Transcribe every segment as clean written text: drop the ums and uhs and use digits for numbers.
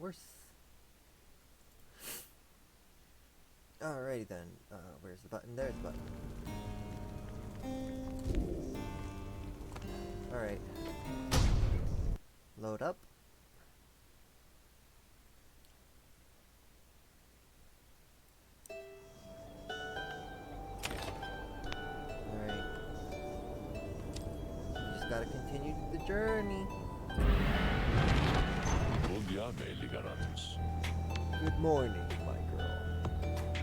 worse. Alrighty then. Where's the button? There's the button. Alright. Load up. Alright. You just gotta continue the journey. Good morning, my girl.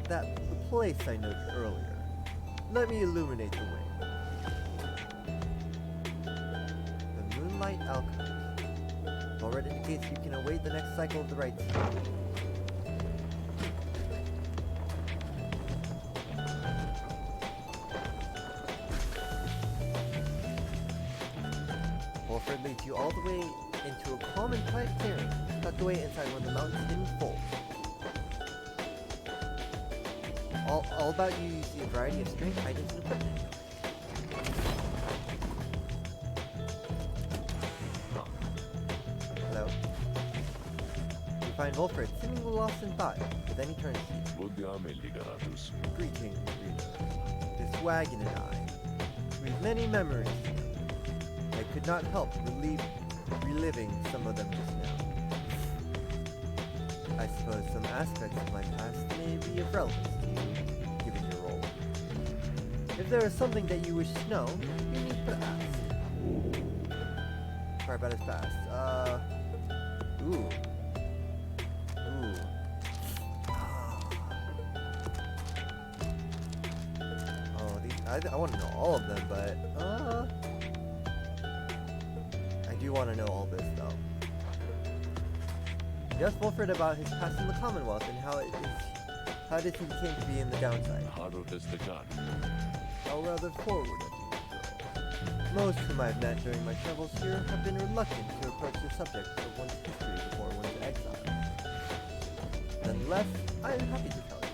The place I noted earlier. Let me illuminate the way. The Moonlight Alchemist. Already indicates you can await the next cycle of the rites. Wolford leads you all the way into a calm and quiet clearing, tucked away inside one of the mountain's hidden folds. All about you see a variety of strange items and equipment. Hello? You find Wolford seemingly lost in thought, but then he turns to you. Greetings, reader. This wagon and I, we've many memories together. I could not help reliving some of them just now. I suppose some aspects of my past may be of relevance to you, given your role. If there is something that you wish to know, you need to ask. Sorry about his past. Ooh. Oh, I want to know all of them, but, I do want to know all this, though. He asked Wolford about his past in the Commonwealth and how did he became to be in the downside. How rather forward of you, girl. Most whom I've met during my travels here have been reluctant to approach the subject of one's history before one's exile. Nonetheless, I am happy to tell you.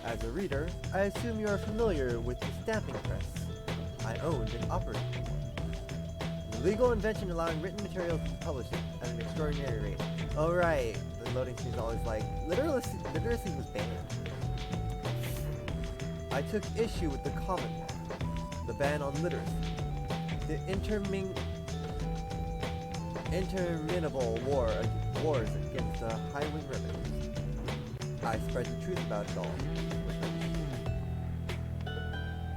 As a reader, I assume you are familiar with the stamping press. I owned and operated one. The legal invention allowing written materials to be published at an extraordinary rate. Oh right, the loading screen is always like, literacy was banned. I took issue with the Commonwealth, the ban on literacy, the interminable wars against the Highwing rebels. I spread the truth about it all.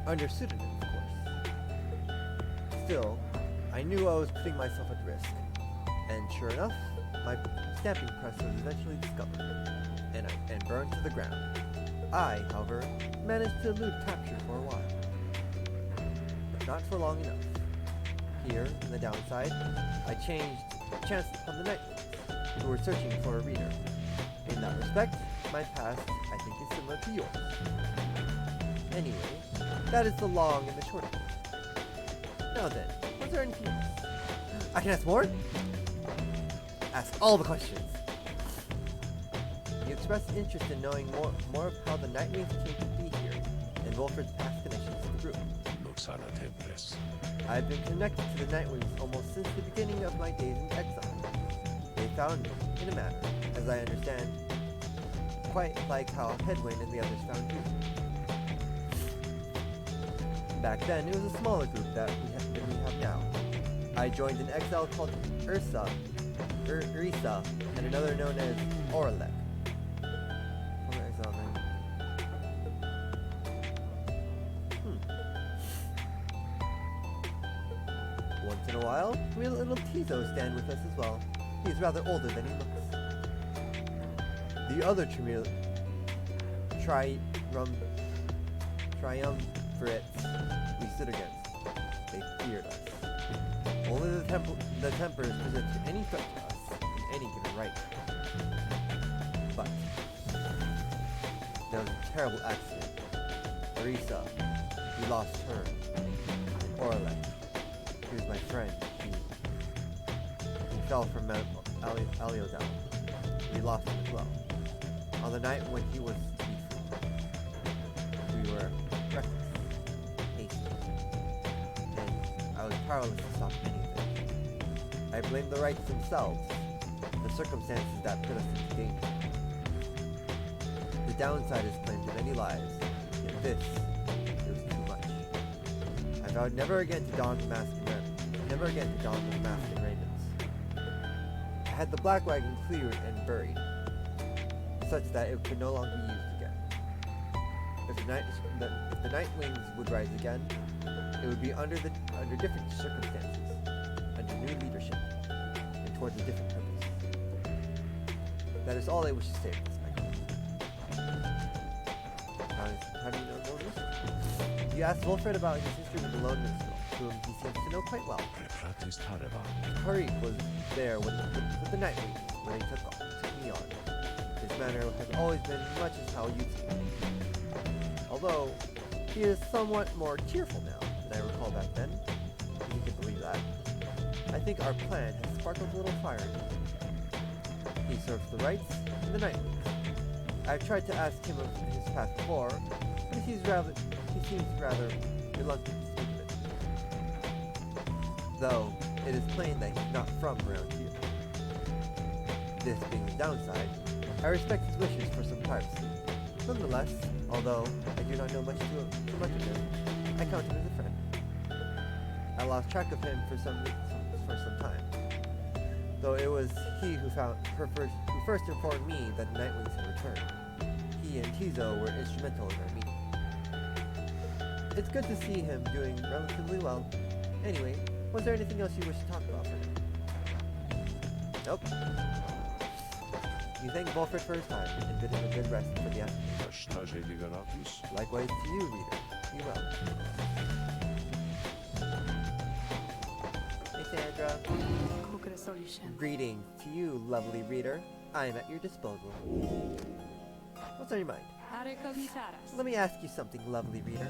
Under pseudonym, of course. Still, I knew I was putting myself at risk. And sure enough, my stamping press was eventually discovered and burned to the ground. I, however, managed to elude capture for a while. But not for long enough. Here, in the downside, I chanced upon the Nightwings, who were searching for a reader. In that respect, my past, I think, is similar to yours. Anyway, that is the long and the short of it. Now then, was there anything else? I can ask more? Ask all the questions. You expressed interest in knowing more of how the Nightwings came to be here, and Wolford's past connections to the group. I've been connected to the Nightwings almost since the beginning of my days in exile. They found me, in a manner, as I understand, quite like how Headwind and the others found you. Back then, it was a smaller group than we have now. I joined an exile called Ursa, and another known as Orlek. Once in a while, we had a little Tizo stand with us as well. He is rather older than he looks. The other triumvirates we stood against, they feared us. Only the Templars presented any threat to us in any given right. But there was a terrible accident. Arisa, we lost her. And Orlek, he was my friend. He fell from Mount Aliodal. We lost him as well. On the night when he was to be free. We were reckless, hasty, and I was powerless to stop anything. I blame the rights themselves. the circumstances that put us into danger. The downside is claimed many lives, yet this, it was too much. I vowed never again to don the mask and raiments. I had the black wagon cleared and buried, such that it could no longer be used again. If the night wings would rise again, it would be under different circumstances, under new leadership, and towards a different purpose. That is all I wish to say at this matter. How do you know this? You asked Wolfred about his history with the lone minstrel, whom he seems to know quite well. Pyre was there with the night wings when they took me on. His manner has always been much as how you see him. Although, he is somewhat more cheerful now than I recall back then, if you can believe that. I think our plan has sparkled a little fire in him. He serves the rights and the night wings. I've tried to ask him of his past before, but he seems rather reluctant to speak of it. Though, it is plain that he's not from around here. This being the downside, I respect his wishes for some privacy. Nonetheless, although I do not know too much of him, I count him as a friend. I lost track of him for some time, though it was he who first informed me that the Nightwings had returned. He and Tizo were instrumental in our meeting. It's good to see him doing relatively well. Anyway, was there anything else you wish to talk about for now? Nope. You thank Wolfred for his time and bid him a good rest for the afternoon. Likewise to you, reader. Be well. Hey, Sandra. Greetings to you, lovely reader. I am at your disposal. What's on your mind? Let me ask you something, lovely reader.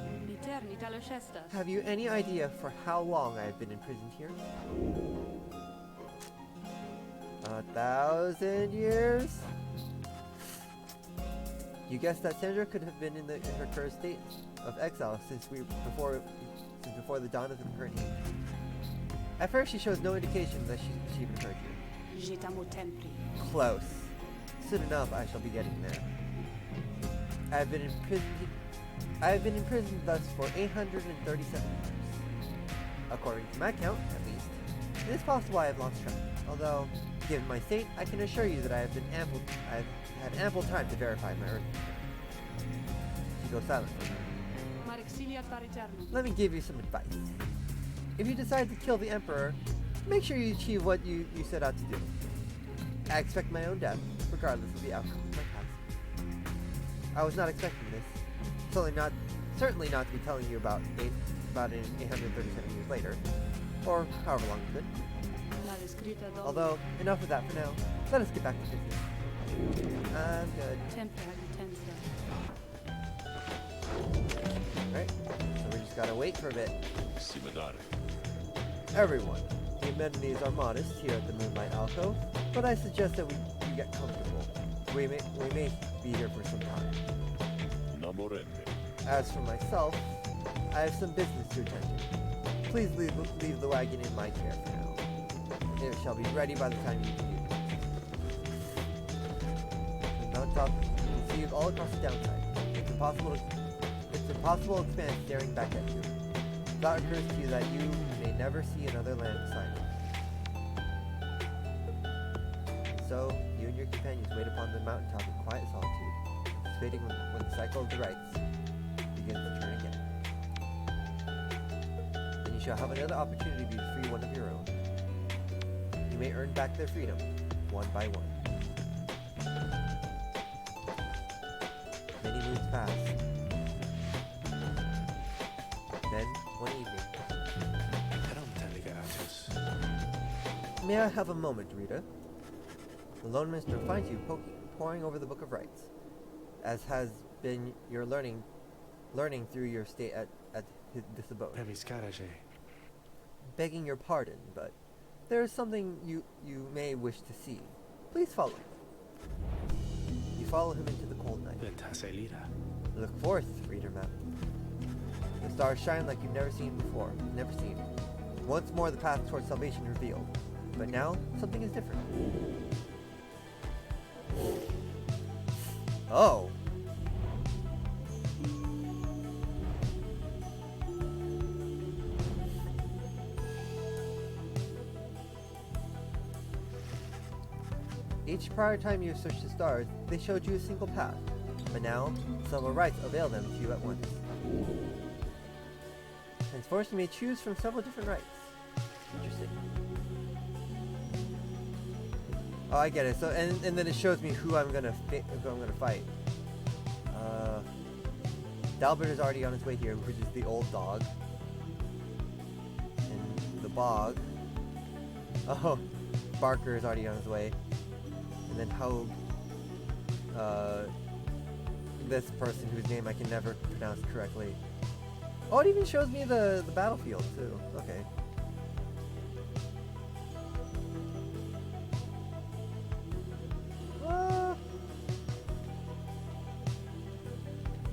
Have you any idea for how long I have been imprisoned here? 1,000 years? You guessed that Sandra could have been in her current state of exile since before the dawn of the current age. At first, she shows no indication that she even heard you. Close. Soon enough, I shall be getting there. I have been imprisoned thus for 837 years. According to my count, at least, it is possible I have lost track. Although, given my state, I can assure you that I have had ample time to verify my earth. She goes silent for a moment. Let me give you some advice. If you decide to kill the Emperor, make sure you achieve what you set out to do. I expect my own death, regardless of the outcome of my task. I was not expecting this. Certainly not to be telling you about it 837 years later, or however long it's been. Although, enough of that for now. Let us get back to business. I'm good. Alright, so we just gotta wait for a bit. Everyone, the amenities are modest here at the Moonlight Alcove, but I suggest that we get comfortable. We may be here for some time. As for myself, I have some business to attend to. Please leave the wagon in my care for now. It shall be ready by the time you do. The mountaintop, you can see it all across the downside. It's impossible to expand staring back at you. The thought occurs to you that you may never see another land beside it. So, you and your companions wait upon the mountaintop in quiet solitude, anticipating when the cycle of the rites begins to turn again. Then you shall have another opportunity to free one of your own. You may earn back their freedom, one by one. Many moons pass. Then, one evening. May I have a moment, Rita? The lone minister finds you poring over the Book of Rites, as has been your learning through your stay at this abode. Begging your pardon, but there is something you may wish to see. Please follow me. You follow him into the cold night. Look forth, reader map. The stars shine like you've never seen before. Once more the path towards salvation revealed. But now, something is different. Oh. Each prior time you searched the stars, they showed you a single path. But now, several rites avail them to you at once. Henceforth, you may choose from several different rites. Interesting. Oh, I get it. So, and then it shows me who I'm gonna fight. Dalbert is already on his way here, which is the old dog. And the bog. Oh, Barker is already on his way. And then how this person whose name I can never pronounce correctly. Oh, it even shows me the battlefield too. Okay.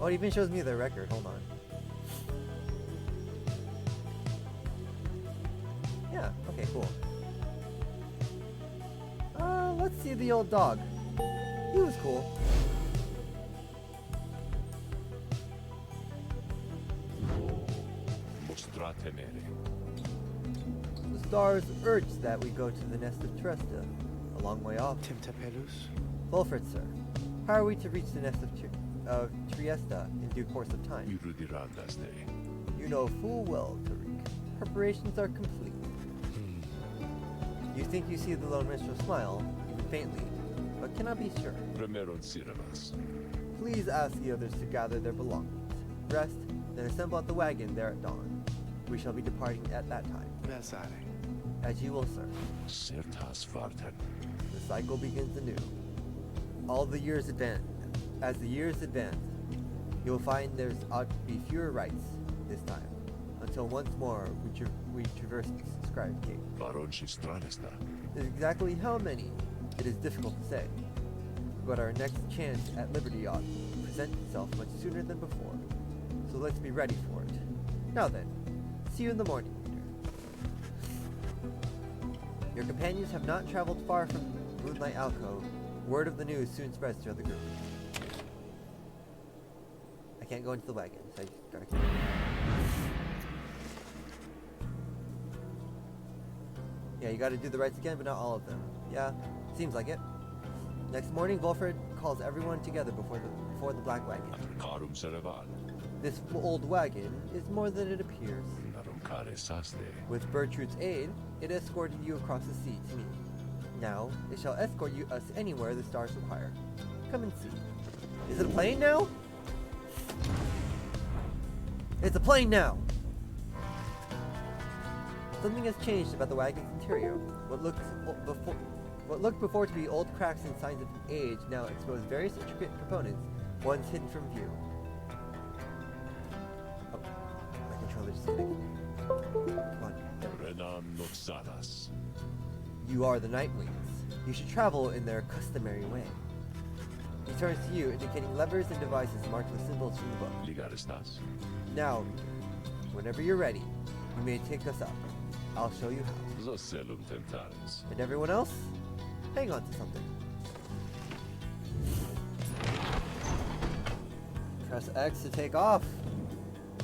Oh, it even shows me the record. Hold on. Yeah, okay, cool. Let's see the old dog. He was cool. The stars urged that we go to the Nest of Triesta, a long way off. Wolfred, sir. How are we to reach the Nest of Triesta in due course of time? You know full well, Tariq. Preparations are complete. You think you see the lone minstrel smile, even faintly, but cannot be sure. Please ask the others to gather their belongings. Rest, then assemble at the wagon there at dawn. We shall be departing at that time. As you will, sir. The cycle begins anew. All the years advance. As the years advance, you will find there's ought to be fewer rites this time, until once more we traverse the scribe gate. Exactly how many, it is difficult to say, but our next chance at liberty ought to present itself much sooner than before, so let's be ready for it. Now then, see you in the morning, Peter. Your companions have not traveled far from Moonlight Alcove. Word of the news soon spreads to the group. I can't go into the wagon, so I just gotta keep it. Yeah, you gotta do the rites again, but not all of them. Yeah, seems like it. Next morning, Wolfred calls everyone together before the black wagon. This old wagon is more than it appears. With Bertrude's aid, it escorted you across the sea to me. Now, it shall escort us anywhere the stars require. Come and see. Is it a plane now? It's a plane now! Something has changed about the wagon's interior. What looked before to be old cracks and signs of age now expose various intricate components, once hidden from view. Oh, my controller just connected. Come on. You are the Nightwings. You should travel in their customary way. He turns to you, indicating levers and devices marked with symbols from the book. Now, whenever you're ready, you may take us up. I'll show you how. And everyone else, hang on to something. Press X to take off.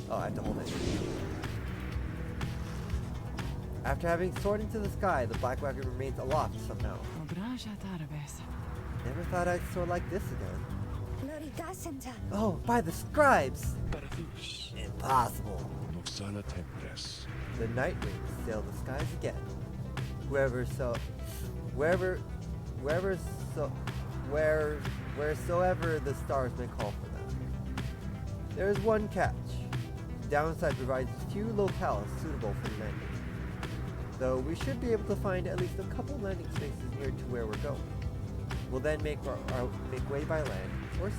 Oh, I have to hold it. After having soared into the sky, the black wagon remains aloft somehow. Never thought I'd soar like this again. Oh, by the scribes! Impossible. The Nightwings sail the skies again. Wheresoever the stars may call for them. There is one catch. Downside provides few locales suitable for landing. Though we should be able to find at least a couple landing spaces near to where we're going. We'll then make way by land or sea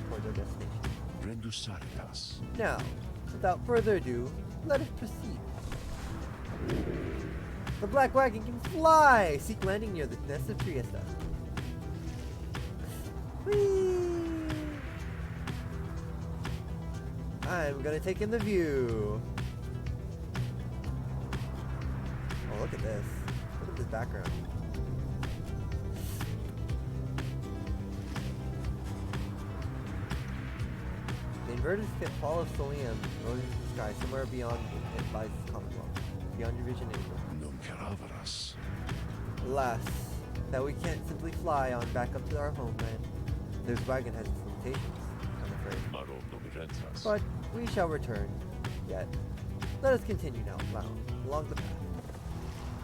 towards our destination. Now, without further ado, let us proceed. The black wagon can fly! Seek landing near the Nest of Triesta. Whee! I'm gonna take in the view. Oh, look at this. Look at this background. inverted fall of Solium rose into the sky somewhere beyond it lies Commonwealth, beyond your vision anywhere. Alas, that we can't simply fly on back up to our homeland. This wagon has its limitations, I'm afraid. But we shall return. Yet, let us continue now, along the path.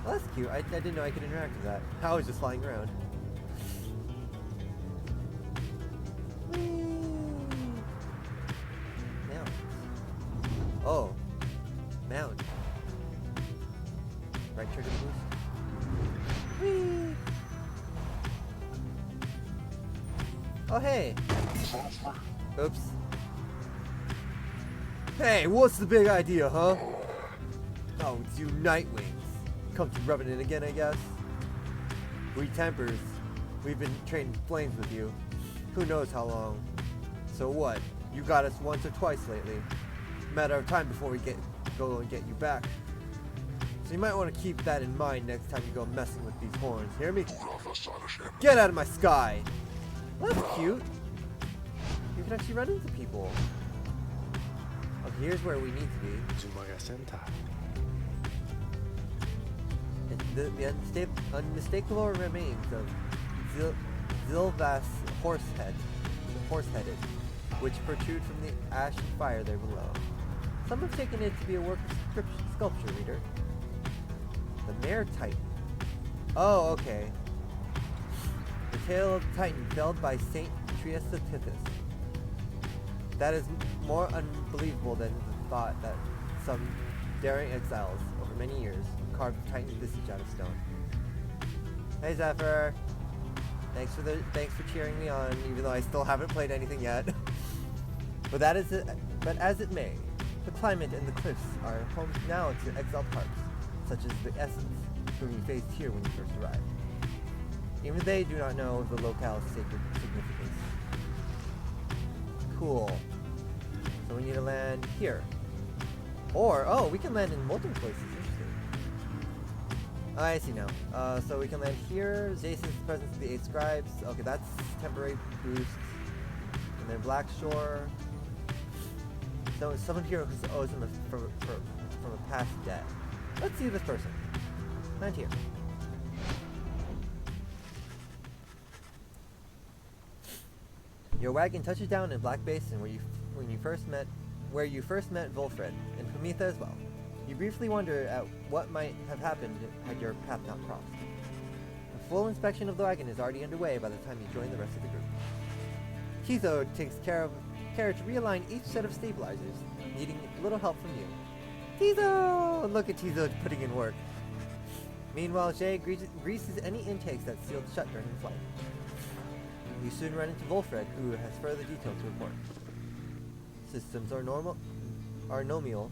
Well, that's cute. I didn't know I could interact with that. I was just flying around. Mount. Oh. Mount. Right trigger boost. Whee! Oh, hey! Oops. Hey, what's the big idea, huh? Oh, it's you Nightwings. Come to rubbing it again, I guess. We Tempers, we've been trading flames with you. Who knows how long. So what? You got us once or twice lately. Matter of time before we go and get you back. So you might want to keep that in mind next time you go messing with these horns. Hear me? Get out of my sky! Well, that's cute. You can actually run into people. Okay, here's where we need to be. The unmistakable remains of Zilvas horse-headed, which protrude from the ash and fire there below. Some have taken it to be a work of sculpture, reader. The Mare Titan. Oh, okay. The tale of the Titan felled by St. Triesta. That is more unbelievable than the thought that some daring exiles, over many years, carved the Titan's visage out of stone. Hey Zephyr! Thanks for cheering me on, even though I still haven't played anything yet. But as it may, the climate and the cliffs are home now to exiled harps, such as the Essence, whom you faced here when you first arrived. Even they do not know the locale's sacred significance. Cool. So we need to land here. Or, oh, we can land in multiple places. Interesting. I see now. So we can land here. Jason's presence of the 8 scribes. Okay, that's temporary boost. And then Blackshore. So someone here who owes him from a past debt. Let's see this person. Land here. Your wagon touches down in Black Basin where you first met Volfred, and Humitha as well. You briefly wonder at what might have happened had your path not crossed. A full inspection of the wagon is already underway by the time you join the rest of the group. Tizo takes care to realign each set of stabilizers, needing a little help from you. Tizo! Look at Tizo putting in work. Meanwhile, Jay greases any intakes that sealed shut during the flight. You soon run into Volfred, who has further details to report. Systems are nomial.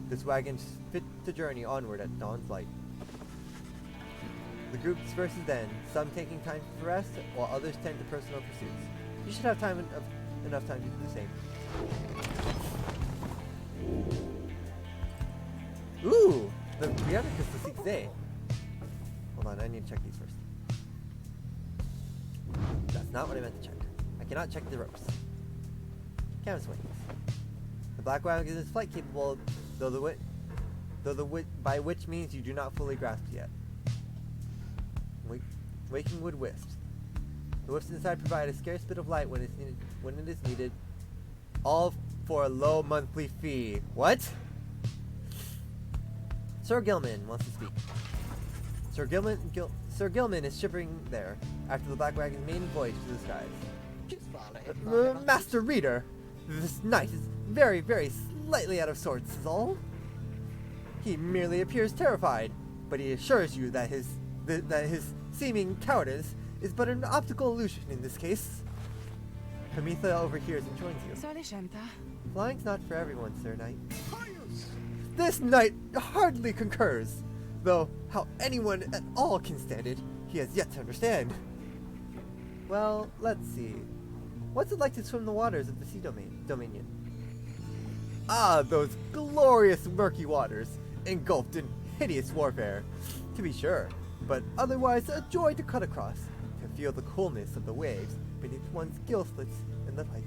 This wagon's fit to journey onward at dawn's light. The group disperses then, some taking time for rest, while others tend to personal pursuits. You should have enough time to do the same. Ooh! The Briannicus to seek Zay. Hold on, I need to check these first. That's not what I meant to check. I cannot check the ropes. Canvas wings. The black wagon is flight capable, by which means you do not fully grasp yet. Waking wood wisps. The wisps inside provide a scarce bit of light when it is needed. All for a low monthly fee. What? Sir Gilman wants to speak. Sir Gilman is shivering there after the Black Wagon's maiden voyage to the skies. Master Reader, this knight is very, very slightly out of sorts, is all. He merely appears terrified, but he assures you that his seeming cowardice is but an optical illusion in this case. Hamitha overhears and joins you. Flying's not for everyone, Sir Knight. This knight hardly concurs, though how anyone at all can stand it, he has yet to understand. Well, let's see. What's it like to swim the waters of the Sea Dominion? Ah, those glorious murky waters, engulfed in hideous warfare, to be sure, but otherwise a joy to cut across, to feel the coolness of the waves beneath one's gill slits and the like.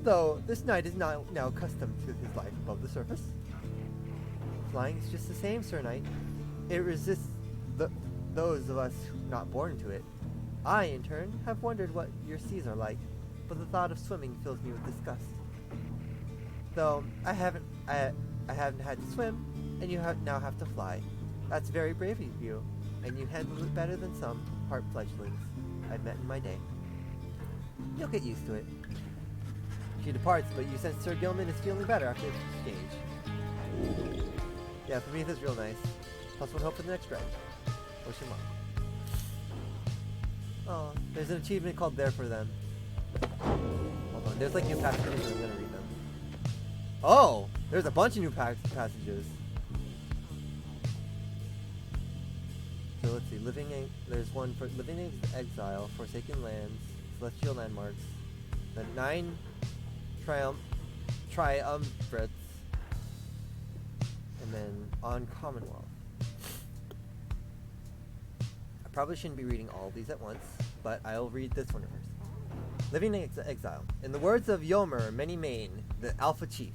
Though this knight is now accustomed to his life above the surface. Flying is just the same, Sir Knight. It resists those of us not born to it. I, in turn, have wondered what your seas are like, but the thought of swimming fills me with disgust. Though I haven't had to swim, and you now have to fly. That's very brave of you, and you handle it better than some part fledglings I've met in my day. You'll get used to it. She departs, but you sense Sir Gilman is feeling better after the exchange. Yeah, for me this is real nice. Plus 1 hope for the next ride. Ocean Mark. Oh, there's an achievement called There for Them. Hold on, there's like new passages and I'm gonna read them. Oh! There's a bunch of new passages. So let's see, there's one for Living in Exile, Forsaken Lands, Celestial Landmarks, the 9 Triumvirates, and then On Commonwealth. I probably shouldn't be reading all of these at once, but I'll read this one first. Living in Exile. In the words of Yomer Many-Mane, the Alpha Chief,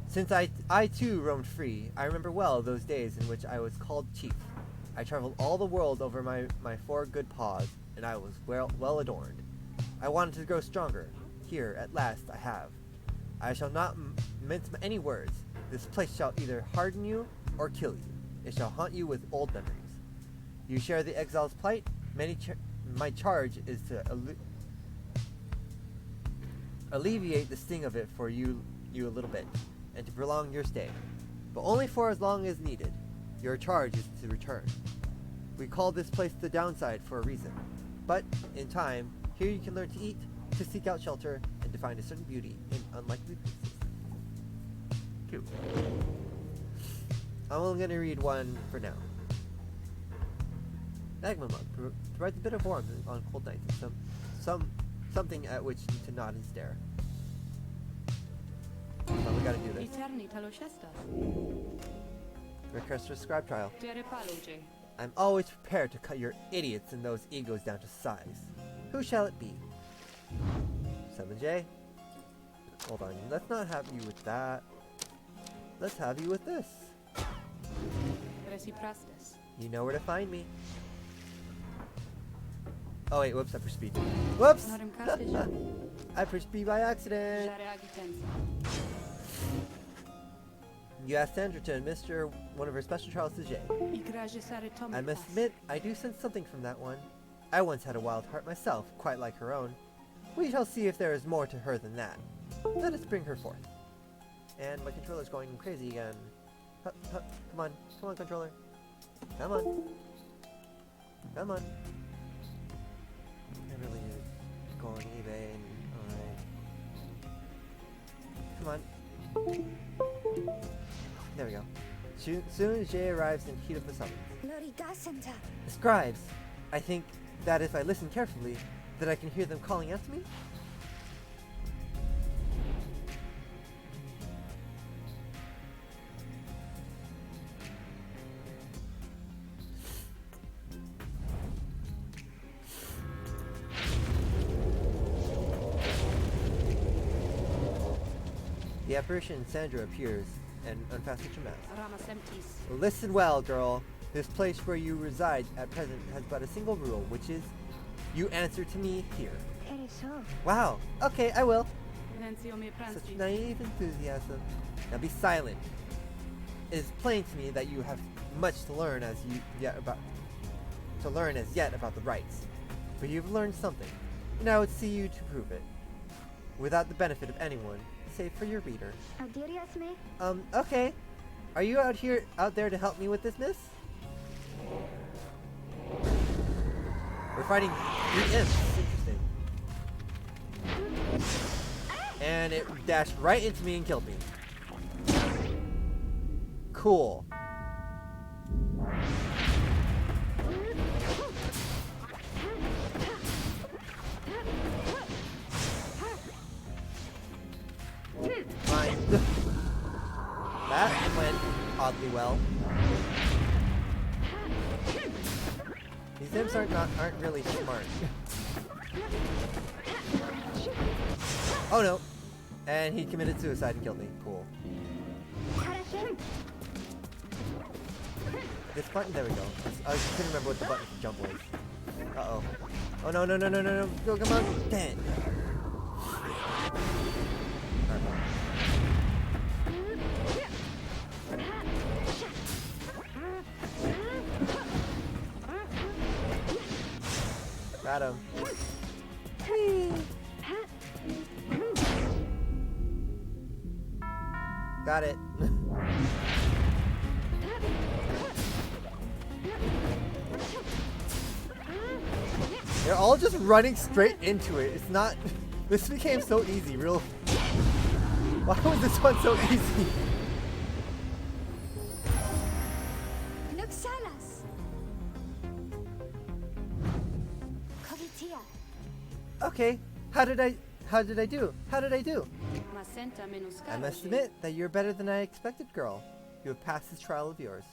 since I too roamed free, I remember well those days in which I was called Chief. I traveled all the world over my 4 good paws, and I was well adorned. I wanted to grow stronger. Here, at last, I have. I shall not mince any words. This place shall either harden you or kill you. It shall haunt you with old memories. You share the exile's plight. My charge is to alleviate the sting of it for you a little bit, and to prolong your stay, but only for as long as needed. Your charge is to return. We call this place the downside for a reason, but in time, here you can learn to eat, to seek out shelter, and to find a certain beauty in unlikely places. Cute. I'm only going to read one for now. Magma Mug provides a bit of warmth on cold nights and something at which to nod and stare. So we gotta do this. Request for scribe trial. I'm always prepared to cut your idiots and those egos down to size. Who shall it be? 7J? Hold on, let's not have you with that. Let's have you with this. You know where to find me. Oh wait, whoops, I pushed speed. Whoops! I pushed speed by accident. You asked Sandra to administer one of her special trials to Jay. I must admit, I do sense something from that one. I once had a wild heart myself, quite like her own. We shall see if there is more to her than that. Let us bring her forth. And my controller's going crazy again. Come on, controller. Come on. Come on. I really need to go on eBay and... alright. Come on. There we go. Soon as Jay arrives in heat of the summons. The scribes! I think that if I listen carefully, that I can hear them calling out to me? The apparition Sandra appears and unfastens her mask. Listen well, girl. This place where you reside at present has but a single rule, which is, you answer to me here. Wow. Okay, I will. Such naive enthusiasm. Now be silent. It is plain to me that you have much to learn as yet about the rites. But you've learned something, and I would see you to prove it, without the benefit of anyone, save for your reader. Okay. Are you out there to help me with this, miss? We're fighting 3 imps. Interesting. And it dashed right into me and killed me. Cool. Fine. That went oddly well. These imps aren't really smart. Oh no! And he committed suicide and killed me. Cool. This button, there we go. I couldn't remember what the button for jump was. Uh-oh. Oh no, no, no, no, no, no. Go, come on. Dang. Got him. Got it. They're all just running straight into it. It's not... This became so easy, real... Why was this one so easy? Okay, how did I do? How did I do? I must admit that you're better than I expected, girl. You have passed this trial of yours.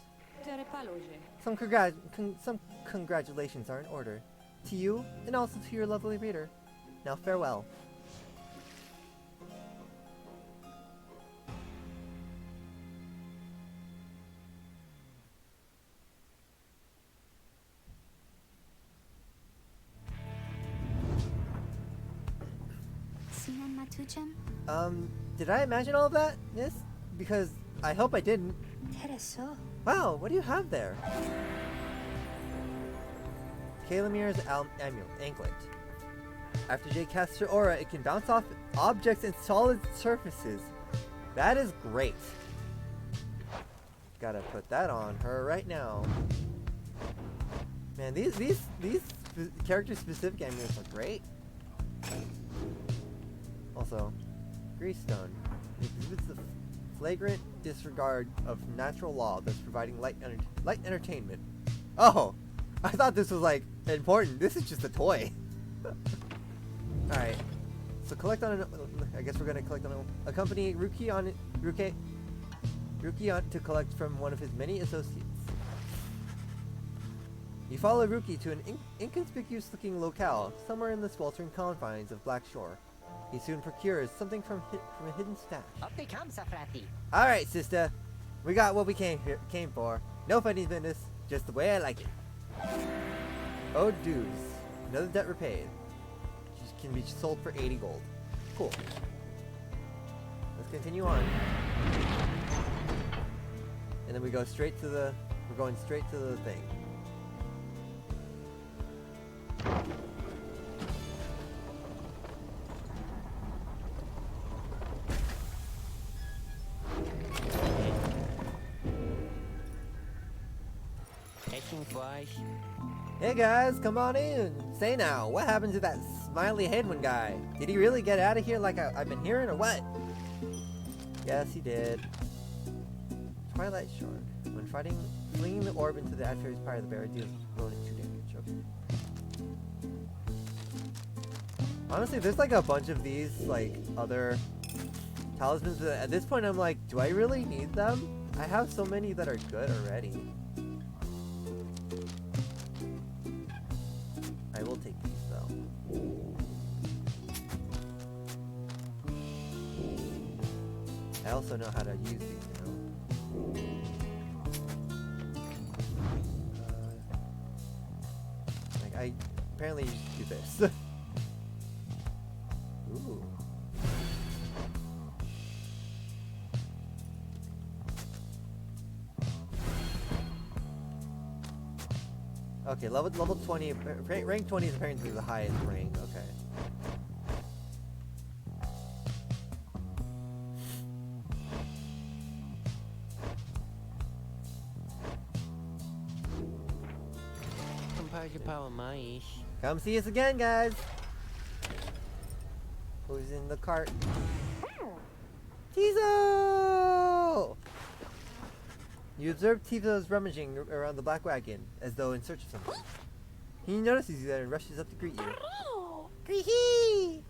Some congratulations are in order. To you, and also to your lovely reader. Now farewell. Did I imagine all of that? Yes? Because I hope I didn't. Wow, what do you have there? Kalamir's anklet. After Jade casts her aura, it can bounce off objects and solid surfaces. That is great. Gotta put that on her right now. Man, these character-specific amulets are great. Also, Greystone. It exhibits the flagrant disregard of natural law, thus providing light entertainment. Oh! I thought this was, like, important. This is just a toy. Alright. So collect on I guess we're gonna collect on accompany Ruki to collect from one of his many associates. You follow Ruki to an inconspicuous-looking locale, somewhere in the sweltering confines of Black Shore. He soon procures something from a hidden stash. Alright, sister. We got what we came for. No funny business, just the way I like it. Owed dues. Another debt repaid. She can be sold for 80 gold. Cool. Let's continue on. And then we go straight to the... We're going straight to the thing. Hey guys, come on in. Say now, what happened to that smiley head one guy? Did he really get out of here like I've been hearing, or what? Yes, he did. Twilight Shard. When flinging the orb into the adversary's Pyre, the bearer deals rolling 2 damage. Okay. Honestly, there's like a bunch of these, like, other talismans, but at this point I'm like, do I really need them? I have so many that are good already. I will take these though. I also know how to use these now. Like I apparently do this. Ooh. Okay, level 20, rank 20 is apparently the highest rank, okay. Come see us again, guys! Who's in the cart? Tizo! You observe Tizo's rummaging around the black wagon, as though in search of something. He notices you there and rushes up to greet you. Greehee!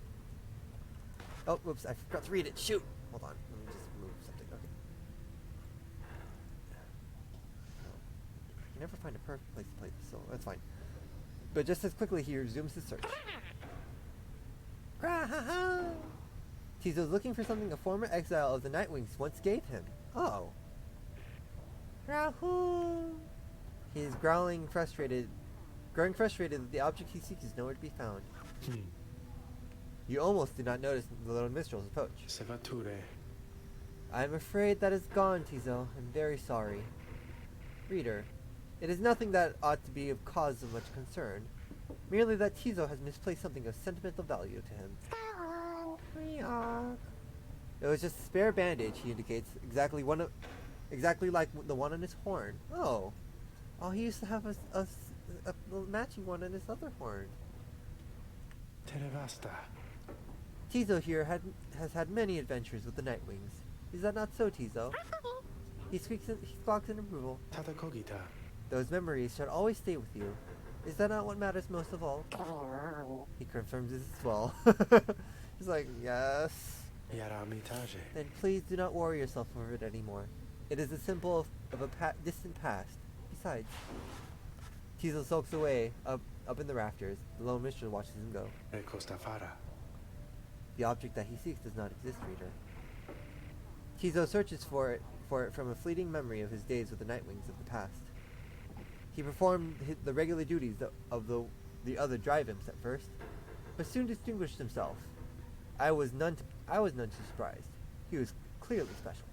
Oh, whoops, I forgot to read it. Shoot! Hold on, let me just move something. Okay. You never find a perfect place to play this, so that's fine. But just as quickly, he resumes his search. Tizo's looking for something a former exile of the Nightwings once gave him. Oh. Rahul! He is growing frustrated that the object he seeks is nowhere to be found. You almost did not notice the lone minstrel's approach. I'm afraid that is gone, Tizo. I'm very sorry. Reader, it is nothing that ought to be of cause of much concern. Merely that Tizo has misplaced something of sentimental value to him. It was just a spare bandage, he indicates, exactly like the one on his horn. Oh, he used to have a matching one on his other horn. Tizo here has had many adventures with the Nightwings. Is that not so, Tizo? He squawks in approval. Those memories shall always stay with you. Is that not what matters most of all? He confirms this as well. He's like, yes. Then please do not worry yourself over it anymore. It is a symbol of a distant past. Besides, Tizo sulks away up in the rafters. The lone minstrel watches him go. The object that he seeks does not exist, reader. Tizo searches for it from a fleeting memory of his days with the Nightwings of the past. He performed the regular duties of the other drive imps at first, but soon distinguished himself. I was none too surprised. He was clearly special.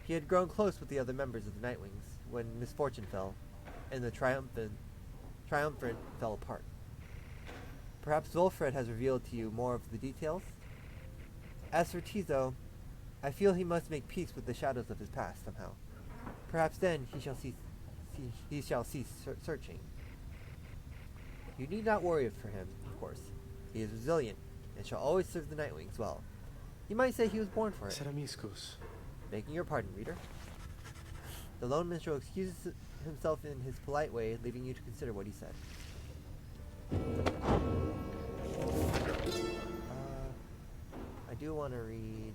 He had grown close with the other members of the Nightwings when misfortune fell, and the triumphant fell apart. Perhaps Zulfred has revealed to you more of the details? As for Tizo, I feel he must make peace with the shadows of his past somehow. Perhaps then he shall cease searching. You need not worry for him, of course. He is resilient, and shall always serve the Nightwings well. You might say he was born for it. Begging your pardon, reader. The lone minstrel excuses himself in his polite way, leaving you to consider what he said. I do want to read.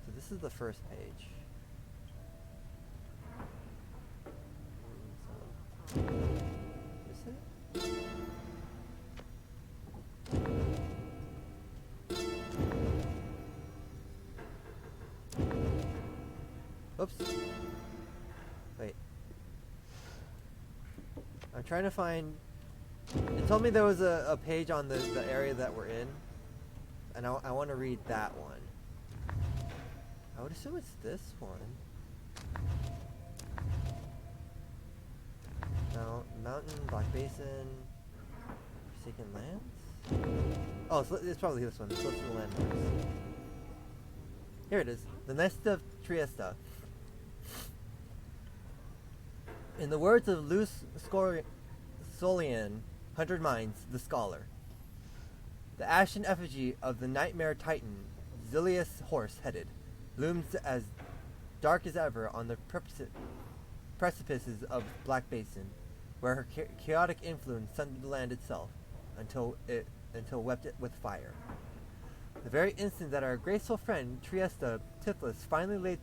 So this is the first page. Is it? Oops. Wait. I'm trying to find... It told me there was a page on the area that we're in. And I want to read that one. I would assume it's this one. Mountain, Black Basin, Forsaken Lands? Oh, it's probably this one. It's close to the landmarks. Here it is. The Nest of Triesta. In the words of Luce Solian, 100 Minds, the Scholar, the ashen effigy of the nightmare titan, Zilius Horse-headed, looms as dark as ever on the precipices of Black Basin, where her chaotic influence sundered the land itself, until wept it with fire. The very instant that our graceful friend Triesta Tiflis finally laid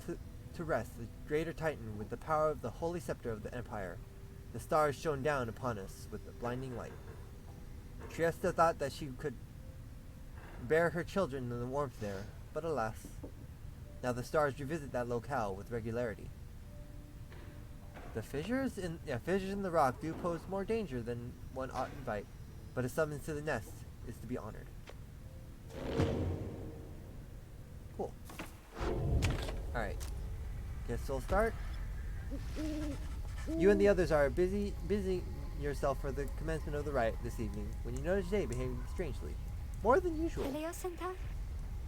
to rest the greater titan with the power of the holy scepter of the empire, the stars shone down upon us with a blinding light. Triesta thought that she could bear her children in the warmth there, but alas, now the stars revisit that locale with regularity. The fissures in the rock do pose more danger than one ought invite, but a summons to the nest is to be honored. Cool. Alright. Guess we'll start. You and the others are busy yourself for the commencement of the riot this evening, when you notice Jay behaving strangely. More than usual.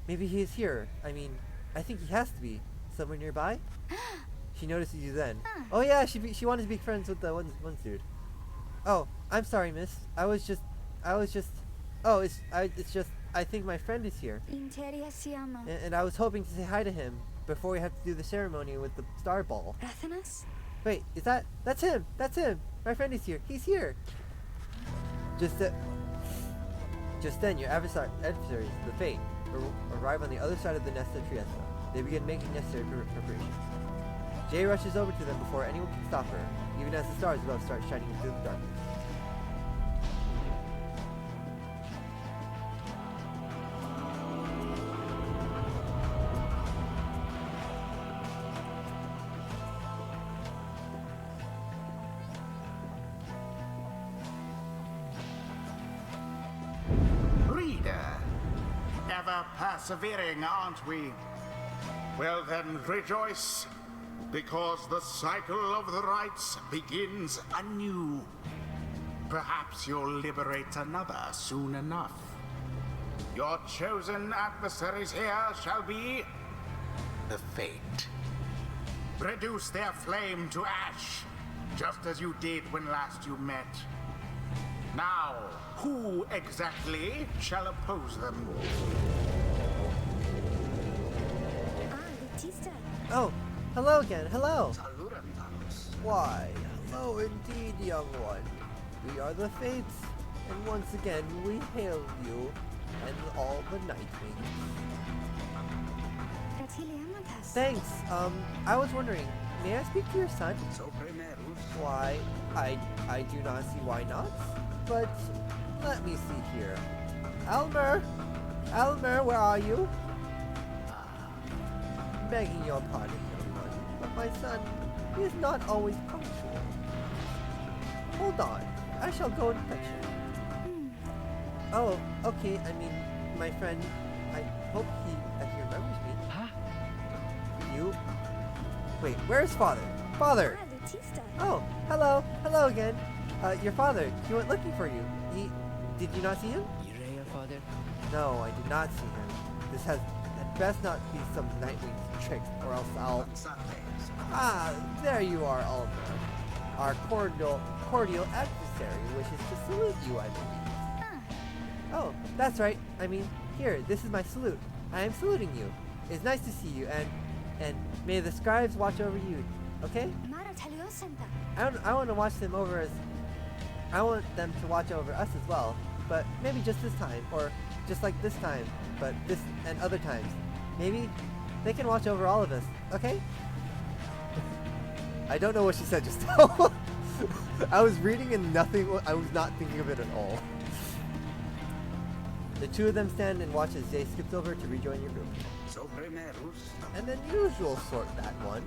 Maybe he is here. I mean, I think he has to be. Somewhere nearby? She notices you then. Oh yeah, she wanted to be friends with the one dude. Oh, I'm sorry, miss. It's just, I think my friend is here. And I was hoping to say hi to him before we have to do the ceremony with the star ball. Wait, that's him! My friend is here. He's here! Just then, your adversaries, the Fate, arrive on the other side of the Nest of Triesta. They begin making necessary preparations. Jay rushes over to them before anyone can stop her, even as the stars above start shining through the darkness. We're persevering, aren't we? Well then, rejoice, because the cycle of the rites begins anew. Perhaps you'll liberate another soon enough. Your chosen adversaries here shall be the Fate. Reduce their flame to ash, just as you did when last you met. Now, who exactly shall oppose them? Oh, hello again, hello! Why, hello indeed, young one. We are the Fates, and once again we hail you and all the Nightwings. Thanks, I was wondering, may I speak to your son? Why, I do not see why not, but let me see here. Elmer! Elmer, where are you? Begging your pardon, young one, but my son, he is not always punctual. Hold on, I shall go and fetch him. Oh, okay, I mean, my friend, I hope that he remembers me. Huh? You? Wait, where's father? Father! Oh, hello again. Your father, he went looking for you. Did you not see him? Your father? No, I did not see him. This had best not be some Nightwing's trick, or else I'll... Ah, there you are, Ulmer. Our cordial adversary wishes to salute you, I believe. Oh, that's right. I mean, here, this is my salute. I am saluting you. It's nice to see you, and may the scribes watch over you, okay? I want to watch them over as... I want them to watch over us as well, but maybe just this time, or just like this time, but this and other times. Maybe they can watch over all of us, okay? I don't know what she said just now. I was reading and I was not thinking of it at all. The two of them stand and watch as Zay skips over to rejoin your group. And then usual sort that one.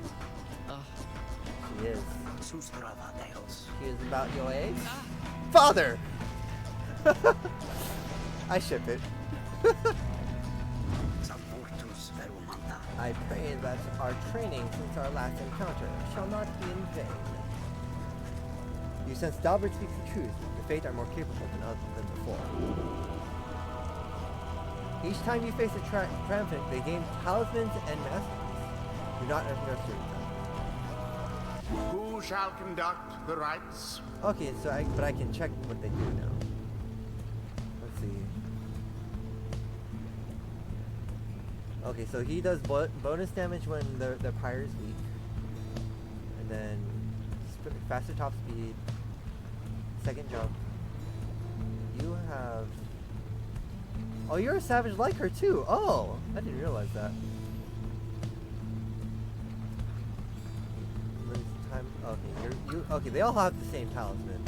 She is. She is about your age. Father! I ship it. I pray that our training since our last encounter shall not be in vain. You sense Dalbert speaks the truth. The Fate are more capable than before. Each time you face a triumphant, they gain talismans and masteries. Do not underestimate them. Who shall conduct the rites? Okay, so but I can check what they do now. Let's see. Okay, so he does bonus damage when the Pyre is weak, and then faster top speed, second jump. You have... Oh, you're a savage like her too. Oh, I didn't realize that. Okay, okay. They all have the same talisman.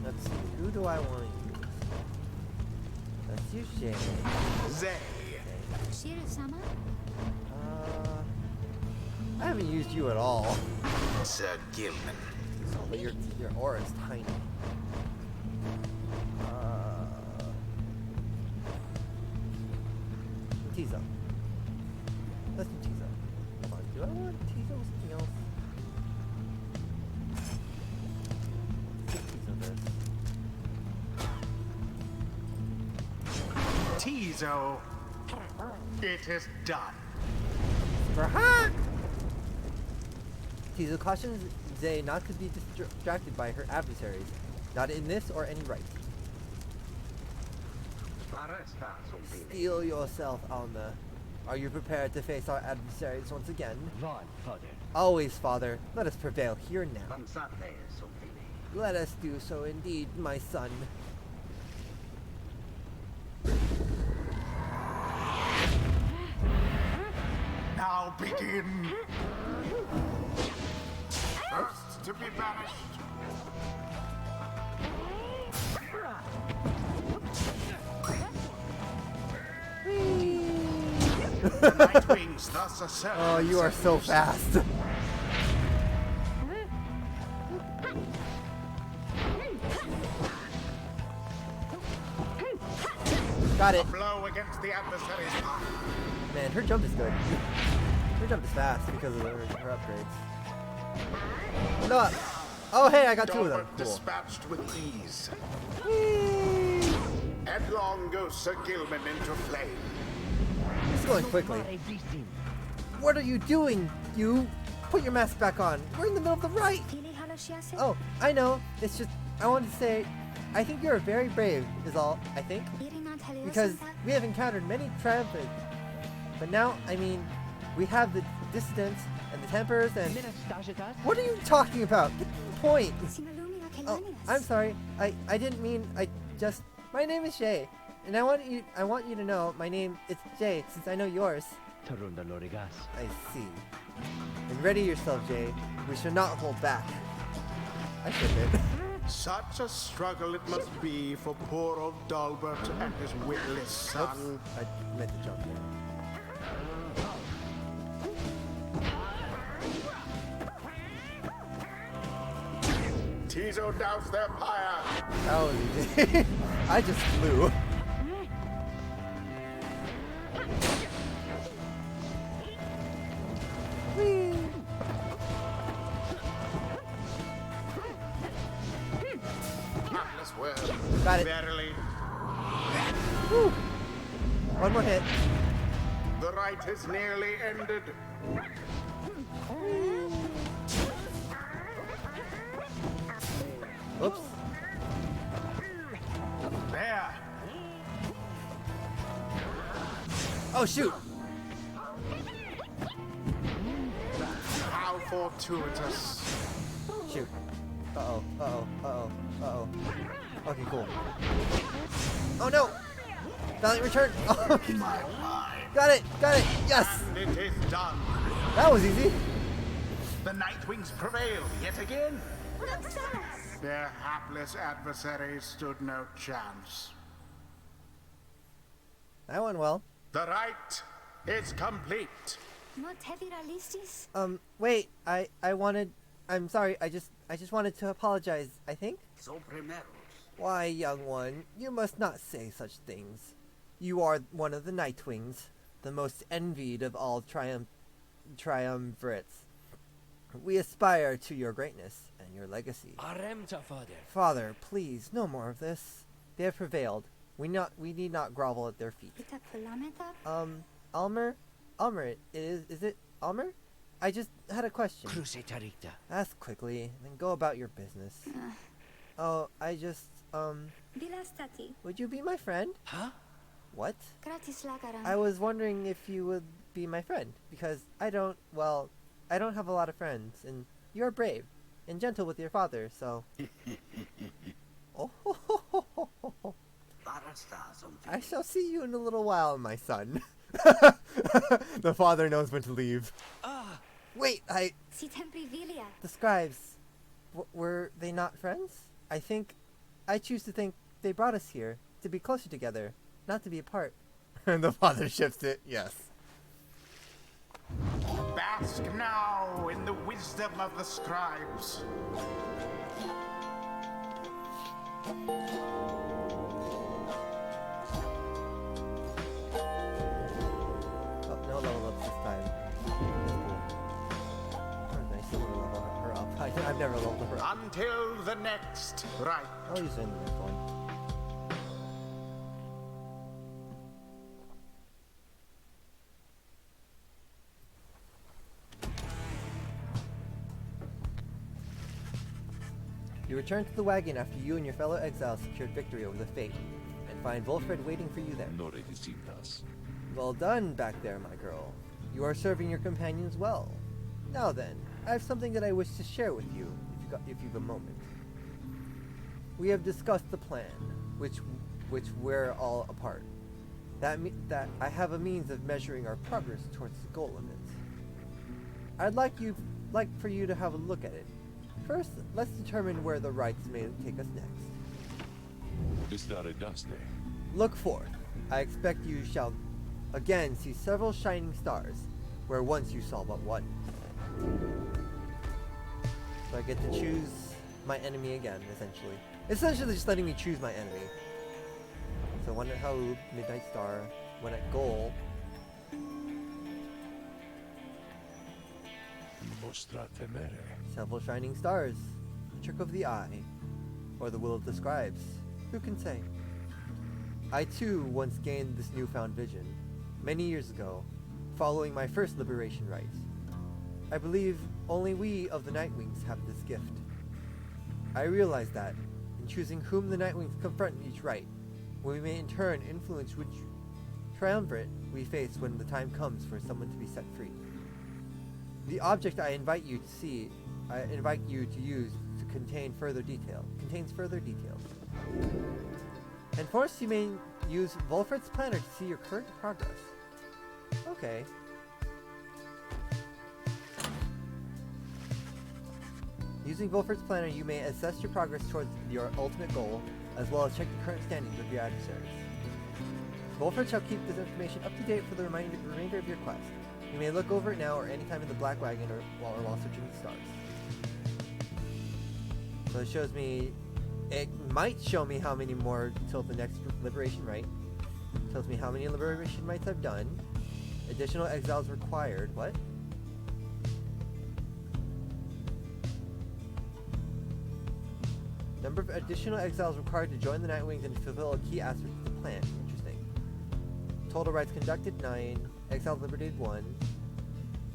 Let's see. Who do I want to use? Let's use Shay. Zay. Shiru-sama? I haven't used you at all. Sir Gilman. But your aura is tiny. Tizo. Let's do Tizo. Hold on, do I want Tizo or something else? Tizo. It is done. Aha! Tizo cautions Zay not to be distracted by her adversaries, not in this or any right. Steel yourself, Alma. Are you prepared to face our adversaries once again? Father. Always, Father. Let us prevail here now. Let us do so indeed, my son. Now begin. First to be banished. The Nightwings thus assert. Oh, you are so fast. Got A it. blow against the adversary's power. Man, her jump is good. Her jump is fast because of her upgrades. No. Oh, hey, I got two of them. Dalbert Cool. dispatched with ease. Whee! Headlong goes Sir Gilman into flame. It's going quickly. What are you doing? You put your mask back on. We're in the middle of the right. Oh, I know. It's just I wanted to say, I think you're very brave. Is all I think. Because we have encountered many triumphant, but now I mean, we have the dissidents and the tempers and. What are you talking about? Get to the point. Oh, I'm sorry. I didn't mean. My name is Jay, and I want you to know my name is Jay since I know yours. I see. And ready yourself, Jay. We shall not hold back. I should have. Such a struggle it must be for poor old Dalbert and his witless son. I meant to jump there. Tizo doused their pyre. That was easy. I just flew. Whee! Hapless world. Got it. Verily, Woo. One more hit. the right is nearly ended. Oops. There. Oh shoot. How fortuitous. Shoot. Uh-oh. Uh-oh. Uh-oh. Uh-oh. Okay, cool. Oh no! Valiant return! Oh, got it! Got it! Yes! It is done. That was easy. The Nightwings prevail yet again. Their hapless adversaries stood no chance. That went well. The right is complete. Wait. I'm sorry. I just wanted to apologize, I think. Why, young one, you must not say such things. You are one of the Nightwings, the most envied of all triumvirates. We aspire to your greatness and your legacy. Father, please, no more of this. They have prevailed. We need not grovel at their feet. Almer, is it Almer? I just had a question. Ask quickly, then go about your business. Oh, would you be my friend? Huh? What? I was wondering if you would be my friend, because I don't have a lot of friends, and you're brave and gentle with your father, so. Oh, I shall see you in a little while, my son. The father knows when to leave. Wait, the scribes, were they not friends? I choose to think they brought us here to be closer together, not to be apart. And the father shifts it, yes. Bask now in the wisdom of the scribes. Oh, no level ups this time. I still want to level her up. I've never leveled her up. Until the next right. I'll use it in the next one. You return to the wagon after you and your fellow exiles secured victory over the Fate, and find Wolfred waiting for you there. Well done back there, my girl. You are serving your companions well. Now then, I have something that I wish to share with you, if you've a moment. We have discussed the plan, which we're all a part. That I have a means of measuring our progress towards the goal of it. I'd like for you to have a look at it. First, let's determine where the rites may take us next. Look forth. I expect you shall again see several shining stars, where once you saw but one. So I get to choose my enemy again, essentially. Essentially just letting me choose my enemy. So one at Haub, Midnight Star, one at Goal. Vostra temere. Several shining stars, the trick of the eye, or the will of the scribes. Who can say? I too once gained this newfound vision, many years ago, following my first liberation rite. I believe only we of the Nightwings have this gift. I realize that, in choosing whom the Nightwings confront in each rite, we may in turn influence which triumvirate we face when the time comes for someone to be set free. The object I invite you to use to contains further details. And first you may use Volfred's planner to see your current progress. Okay. Using Volfred's planner, you may assess your progress towards your ultimate goal, as well as check the current standings of your adversaries. Volfred shall keep this information up to date for the remainder of your quest. You may look over it now or anytime in the Black Wagon or while searching the stars. So it shows me, it might show me how many more till the next liberation rite. Tells me how many liberation rites I've done. Additional exiles required. What? Number of additional exiles required to join the Nightwings and fulfill a key aspect of the plan. Interesting. Total rites conducted 9. Exiles liberated 1.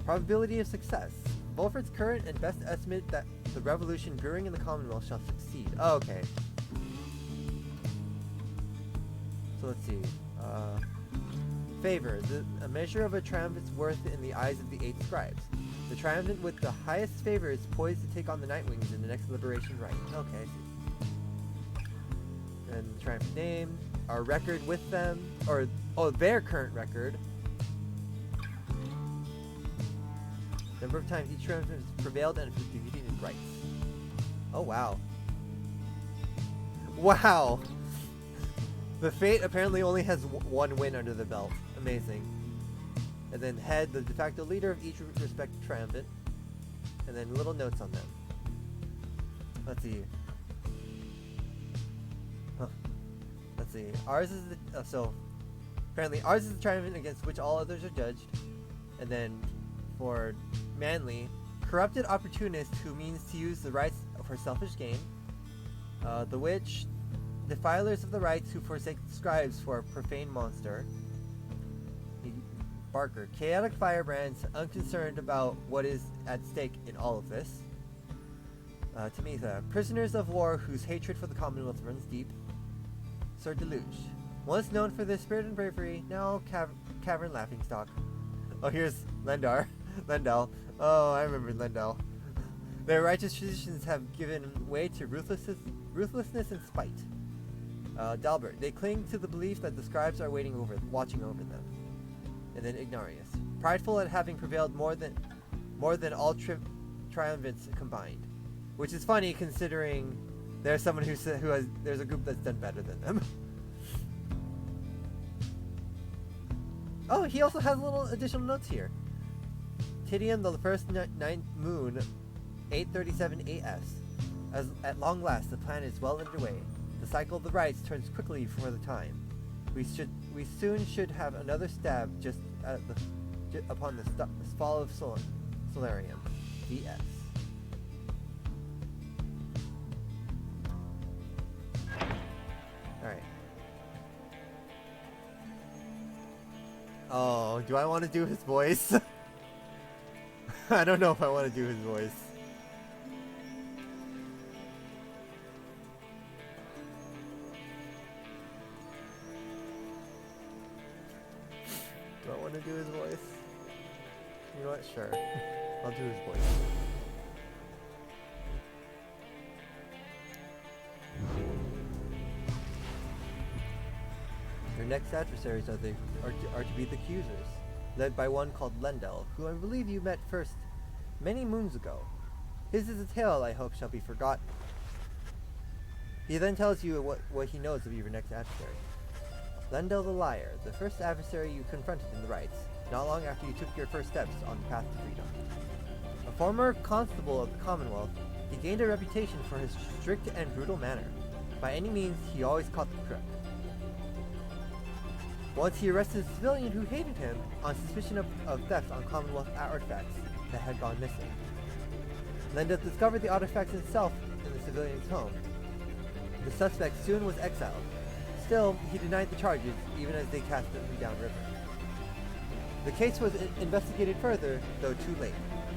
Probability of success. Volfred's current and best estimate that the revolution brewing in the Commonwealth shall succeed. Oh, okay. So let's see. Favor. A measure of a triumphant's worth in the eyes of the 8 scribes. The triumphant with the highest favor is poised to take on the Nightwings in the next liberation rite. Okay, I see. And the triumphant name. Our record with them. Or, oh, their current record. Number of times each triumphant has prevailed and has defeated in rights. Oh, wow. Wow! The Fate apparently only has one win under the belt. Amazing. And then head, the de facto leader of each respective triumphant. And then little notes on them. Let's see. Huh. Let's see. Ours is the... so, apparently ours is the triumphant against which all others are judged. And then, for Manly, corrupted opportunist who means to use the rights for selfish gain. The Witch... Defilers of the rights who forsake the scribes for a profane monster. Barker. Chaotic firebrands, unconcerned about what is at stake in all of this. Tamitha. Prisoners of war whose hatred for the Commonwealth runs deep. Sir Deluge. Once known for their spirit and bravery, now cavern laughingstock. Oh, here's Lendar. Lendal. Oh, I remember Lendal. Their righteous traditions have given way to ruthlessness and spite. Dalbert. They cling to the belief that the scribes are watching over them. And then Ignarius. Prideful at having prevailed more than all triumphants combined. Which is funny considering there's someone there's a group that's done better than them. Oh, he also has little additional notes here. Tidium, the first ninth moon, 837 AS. At long last, the plan is well underway. The cycle of the rites turns quickly for the time. We soon should have another stab just upon the fall of Solarium. DS. Alright. Oh, do I want to do his voice? I don't know if I want to do his voice. Do I want to do his voice? You know what? Sure. I'll do his voice. Your next adversaries are to be the Accusers, led by one called Lendel, who I believe you met first many moons ago. His is a tale I hope shall be forgotten. He then tells you what he knows of your next adversary. Lendel the Liar, the first adversary you confronted in the rites, not long after you took your first steps on the path to freedom. A former constable of the Commonwealth, he gained a reputation for his strict and brutal manner. By any means, he always caught the crook. Once he arrested a civilian who hated him on suspicion of theft on Commonwealth artifacts that had gone missing. Lendell discovered the artifacts himself in the civilian's home. The suspect soon was exiled. Still, he denied the charges, even as they cast him downriver. The case was investigated further, though too late.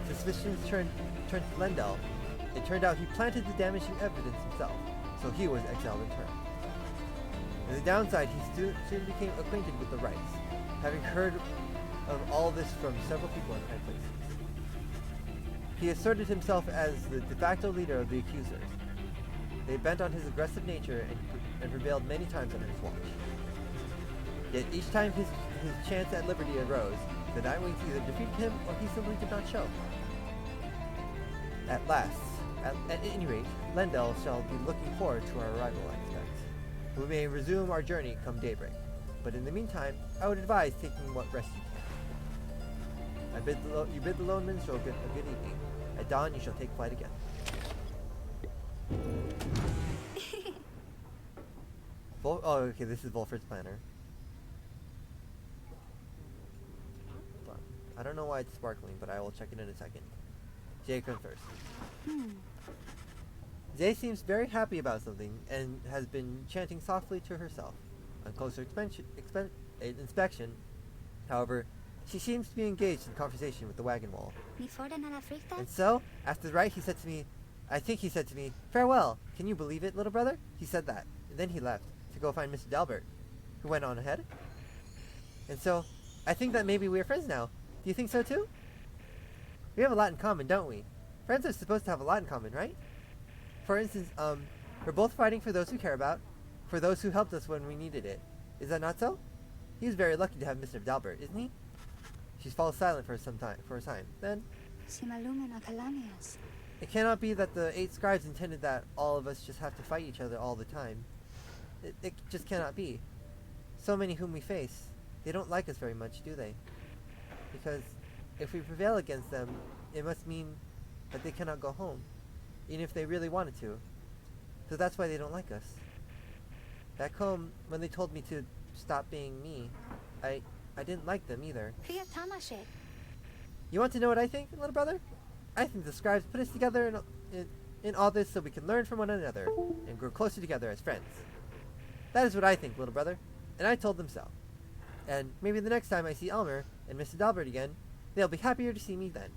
Suspicions turned to Lendell. It turned out he planted the damaging evidence himself, so he was exiled in turn. On the downside, he soon became acquainted with the rights, having heard of all this from several people in high places. He asserted himself as the de facto leader of the accusers. They bent on his aggressive nature and prevailed many times under his watch. Yet each time his chance at liberty arose, the Nightwings either defeated him or he simply did not show. At any rate, Lendell shall be looking forward to our arrival, I expect. We may resume our journey come daybreak, but in the meantime, I would advise taking what rest you can. You bid the lone minstrel a good evening. At dawn, you shall take flight again. Oh, okay, this is Volfred's planner. I don't know why it's sparkling, but I will check it in a second. Jay comes first. Jay seems very happy about something and has been chanting softly to herself. On closer inspection, however, she seems to be engaged in conversation with the wagon wall. And so, after the rite, I think he said to me, "Farewell, can you believe it, little brother?" He said that, and then he left to go find Mr. Dalbert, who went on ahead. And so, I think that maybe we're friends now. Do you think so too? We have a lot in common, don't we? Friends are supposed to have a lot in common, right? For instance, we're both fighting for those we care about, for those who helped us when we needed it. Is that not so? He's very lucky to have Mr. Dalbert, isn't he? She falls silent for a time. Then, it cannot be that the 8 scribes intended that all of us just have to fight each other all the time. It just cannot be. So many whom we face, they don't like us very much, do they? Because if we prevail against them, it must mean that they cannot go home, even if they really wanted to. So that's why they don't like us. Back home, when they told me to stop being me, I didn't like them either. You want to know what I think, little brother? I think the scribes put us together in all this so we can learn from one another and grow closer together as friends. That is what I think, little brother, and I told them so. And maybe the next time I see Elmer and Mr. Dalbert again, they'll be happier to see me then.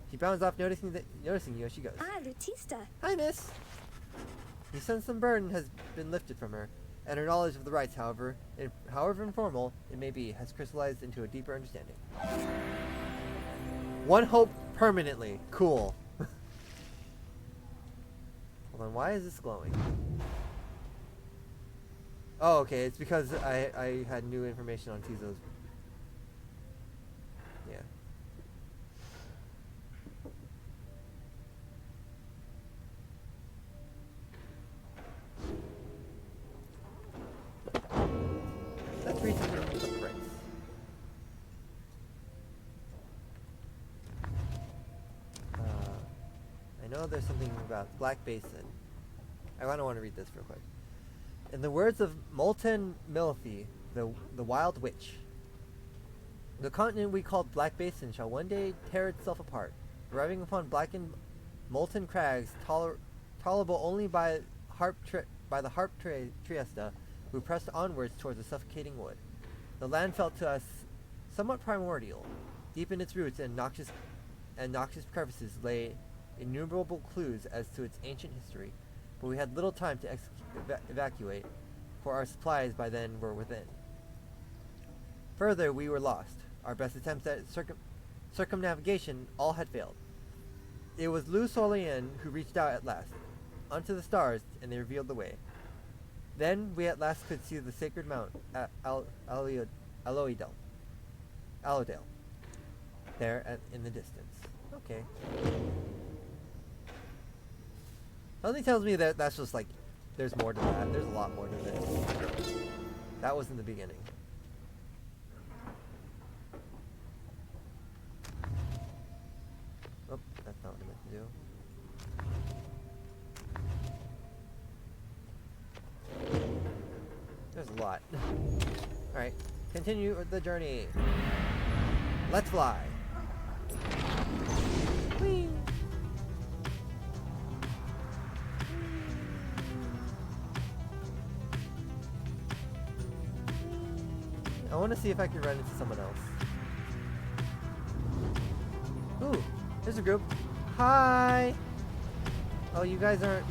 She bounds off, noticing you as she goes. Lutista. Hi, miss. You sense some burden has been lifted from her, and her knowledge of the rites, however informal it may be, has crystallized into a deeper understanding. One hope permanently. Cool. Hold on, why is this glowing? Oh, okay, it's because I had new information on Tizo's. Yeah. Let's read some of the prints. I know there's something about Black Basin. I don't want to read this real quick. In the words of Molten Milithy, the Wild Witch, the continent we call Black Basin shall one day tear itself apart, arriving upon blackened, molten crags tolerable only by the harp Triesta, who pressed onwards towards the suffocating wood. The land felt to us somewhat primordial. Deep in its roots and noxious crevices lay innumerable clues as to its ancient history, but we had little time to evacuate, for our supplies by then were within. Further, we were lost. Our best attempts at circumnavigation all had failed. It was Lou Solien who reached out at last, unto the stars, and they revealed the way. Then we at last could see the sacred mount, Allodale, there in the distance. Okay. Something tells me that that's just like, there's more to that. There's a lot more to this. That was in the beginning. Oh, that's not what I meant to do. There's a lot. Alright, continue the journey. Let's fly. Whee! I want to see if I can run into someone else. Ooh, there's a group. Hi. Oh, you guys aren't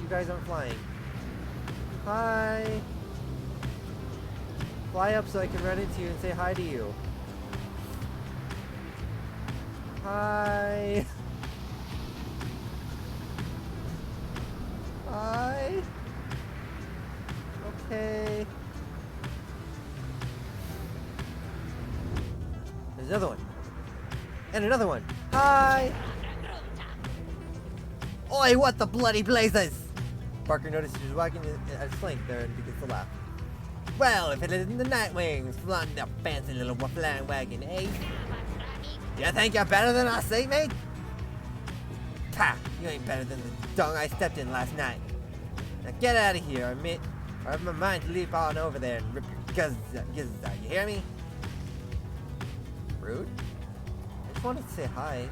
flying. Hi. Fly up so I can run into you and say hi to you. Hi. Hi. Okay. There's another one. And another one. Hi. Oi, what the bloody blazes! Barker notices he's wagging at his flank there and begins to laugh. Well, if it isn't the Nightwings flaunting their fancy little flying wagon, eh? You think you're better than us, eh, mate? Ha! You ain't better than the dung I stepped in last night. Now get out of here, mate, or I have my mind to leap on over there and rip your gizzards out. You hear me? Rude? I just wanted to say hi.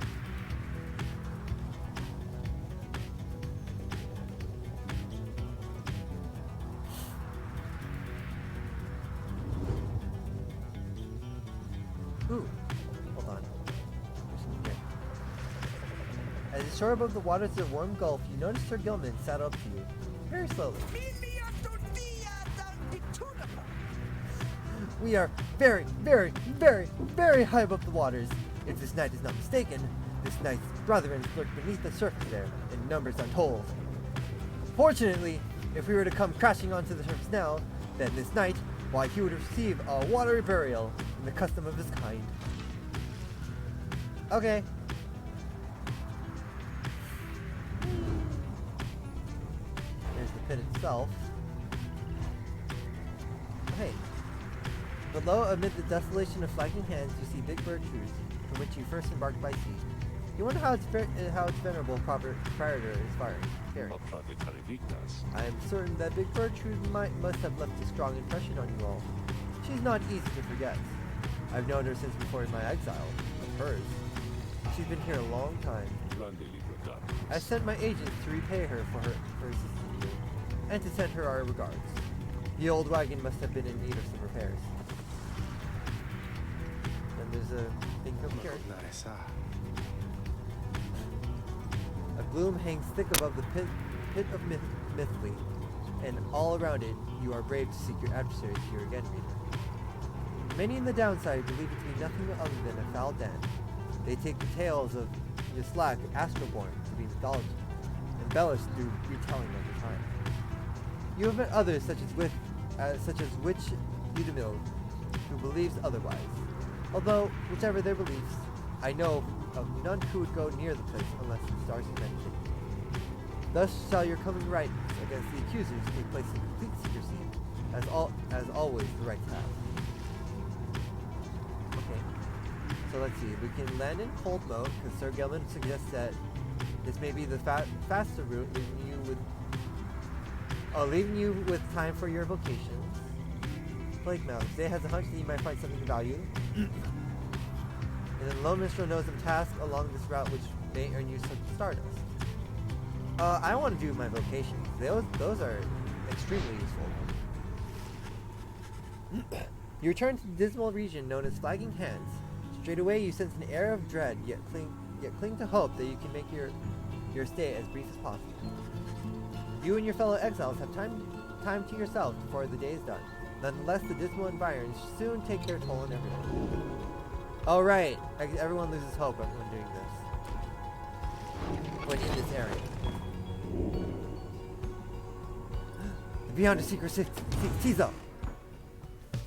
Ooh, hold on. There's something here. As you soar above the waters of the warm gulf, you notice Sir Gilman saddle up to you, very slowly. We are very, very, very, very high above the waters. If this knight is not mistaken, this knight's brethren lurk beneath the surface there, in numbers untold. Fortunately, if we were to come crashing onto the surface now, then this knight, why, he would receive a watery burial in the custom of his kind. Okay. There's the pit itself. Hey. Below, amid the desolation of flagging hands, you see big bird trees, from which you first embarked by sea. You wonder how its venerable proprietor is faring. I am certain that Big Gertrude must have left a strong impression on you all. She's not easy to forget. I've known her since before my exile, of hers. She's been here a long time. I sent my agents to repay her for assisting you, and to send her our regards. The old wagon must have been in need of some repairs. Then there's a thing over here. A gloom hangs thick above the pit of Mythly, and all around it, you are brave to seek your adversaries here again, reader. Many in the downside believe it to be nothing other than a foul den. They take the tales of Yaslak Astroborn to be mythology, embellished through retelling of the time. You have met others such as Witch Udemil, who believes otherwise. Although, whichever their beliefs, I know of none who would go near the place unless the stars have mentioned it. Thus shall your coming right against the accusers take place in complete secrecy, as always the right to have. Okay, so let's see. We can land in cold mode because Sir Gelman suggests that this may be the faster route, leaving you with time for your vocations. Blake Mouse. Zay has a hunch that you might find something of value. And then Lone Minstrel knows of tasks along this route which may earn you some stardust. I want to do my vocations. Those are extremely useful. You return to the dismal region known as Flagging Hands. Straight away you sense an air of dread, yet cling to hope that you can make your stay as brief as possible. You and your fellow exiles have time to yourself before the day is done. Nonetheless, the dismal environs soon take their toll on everyone. Oh right, everyone loses hope when doing this. When in this area. Beyond a secret Tizo.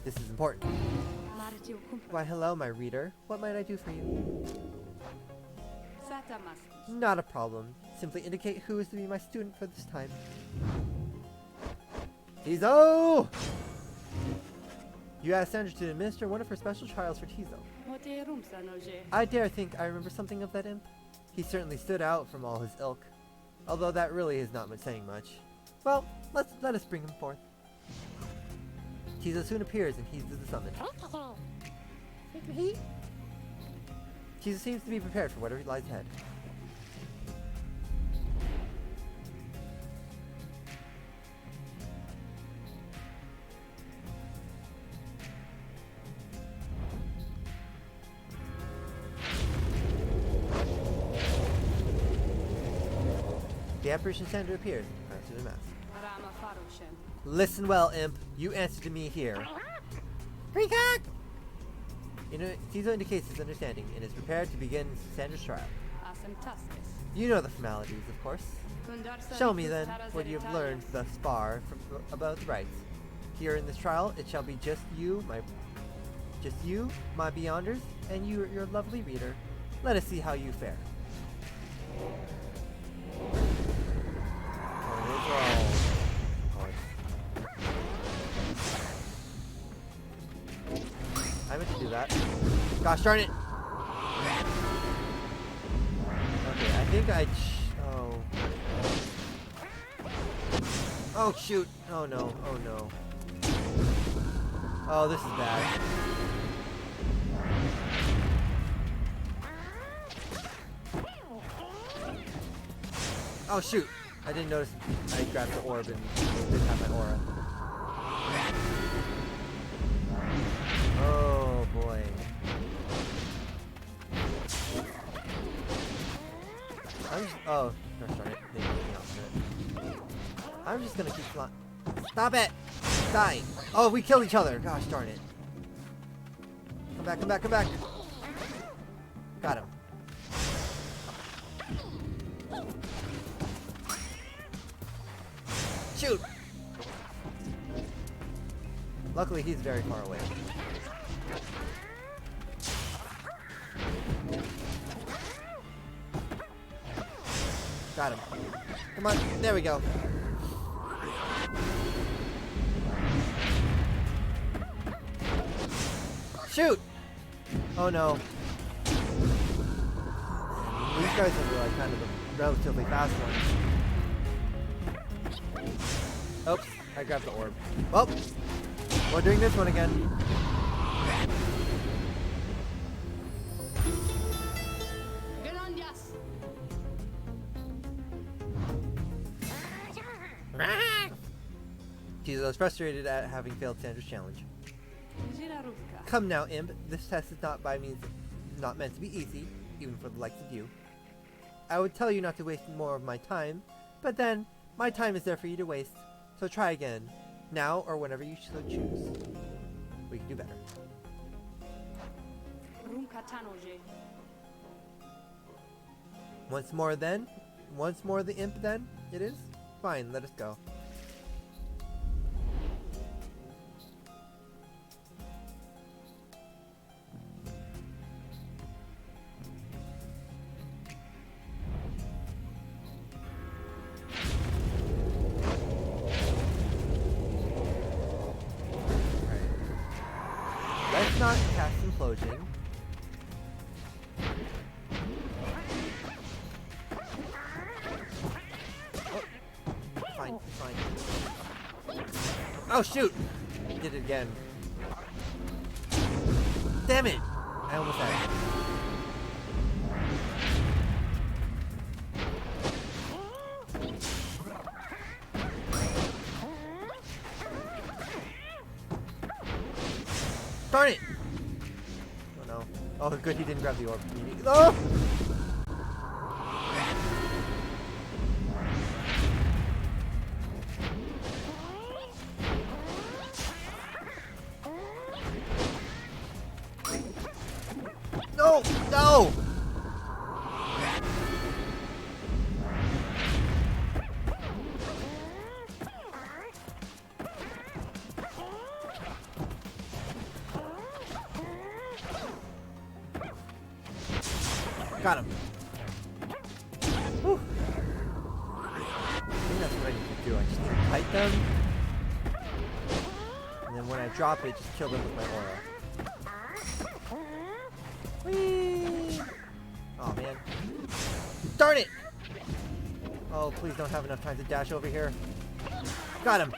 This is important. Why hello, my reader. What might I do for you? Not a problem. Simply indicate who is to be my student for this time. Tizo! You asked Sandra to administer one of her special trials for Tizo. I dare think I remember something of that imp. He certainly stood out from all his ilk, although that really is not saying much. Well, let us bring him forth. Tizo soon appears and heeds the summon. Tizo seems to be prepared for whatever lies ahead. The apparition Sandra appears and crowns to the mask. Listen well, imp. You answer to me here. Precock! Tizo indicates his understanding and is prepared to begin Sandra's trial. You know the formalities, of course. Show me, then, what you have learned thus far about the rites. Here in this trial, it shall be just you, my beyonders, and you, your lovely reader. Let us see how you fare. I meant to do that. Gosh darn it! Okay, I think oh. Oh shoot! Oh no! Oh no! Oh, this is bad. Oh shoot! I didn't notice I grabbed the orb and didn't have my aura. Oh boy. Oh, gosh darn it. They did the opposite. I'm just gonna keep flying. Stop it! Die! Oh, we killed each other! Gosh darn it. Come back, come back, come back! Got him. Shoot! Luckily, he's very far away. Got him. Come on, there we go. Shoot! Oh no. These guys are like kind of the relatively fast ones. Oops, I grabbed the orb. Well, we're doing this one again. Tizo is frustrated at having failed Sandra's challenge. Come now, imp. This test is not meant to be easy, even for the likes of you. I would tell you not to waste more of my time, but then my time is there for you to waste. So try again, now or whenever you so choose. We can do better. Once more then? Once more the imp then? It is? Fine, let us go. Let's not cast implosion. Oh, fine, fine. Oh shoot! He did it again. Damn it! I almost had it. Darn it! Oh no. Oh good, he didn't grab the orb. Oh! No! No! Got him. Whew. I think that's what I need to do. I just need to kite them. And then when I drop it, just kill them with my aura. Whee! Oh man. Darn it! Oh, please don't have enough time to dash over here. Got him.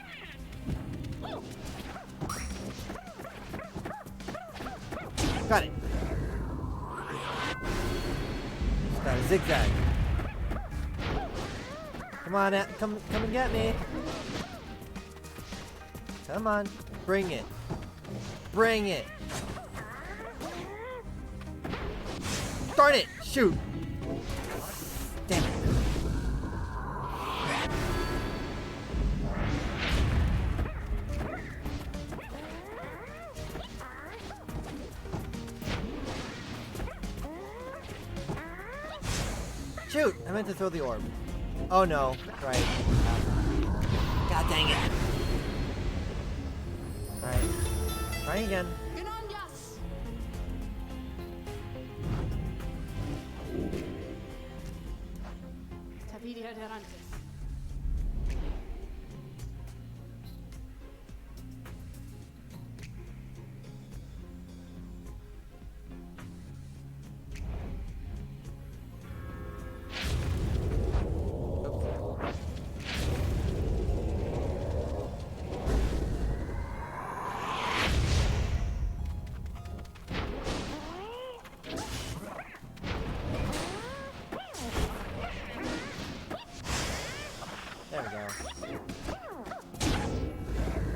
Got it. Just gotta zigzag. Come on, come and get me. Come on, bring it. Bring it. Darn it! Shoot! Damn it. Shoot! I meant to throw the orb. Oh no. Right. God dang it. Alright. Trying again. There we go.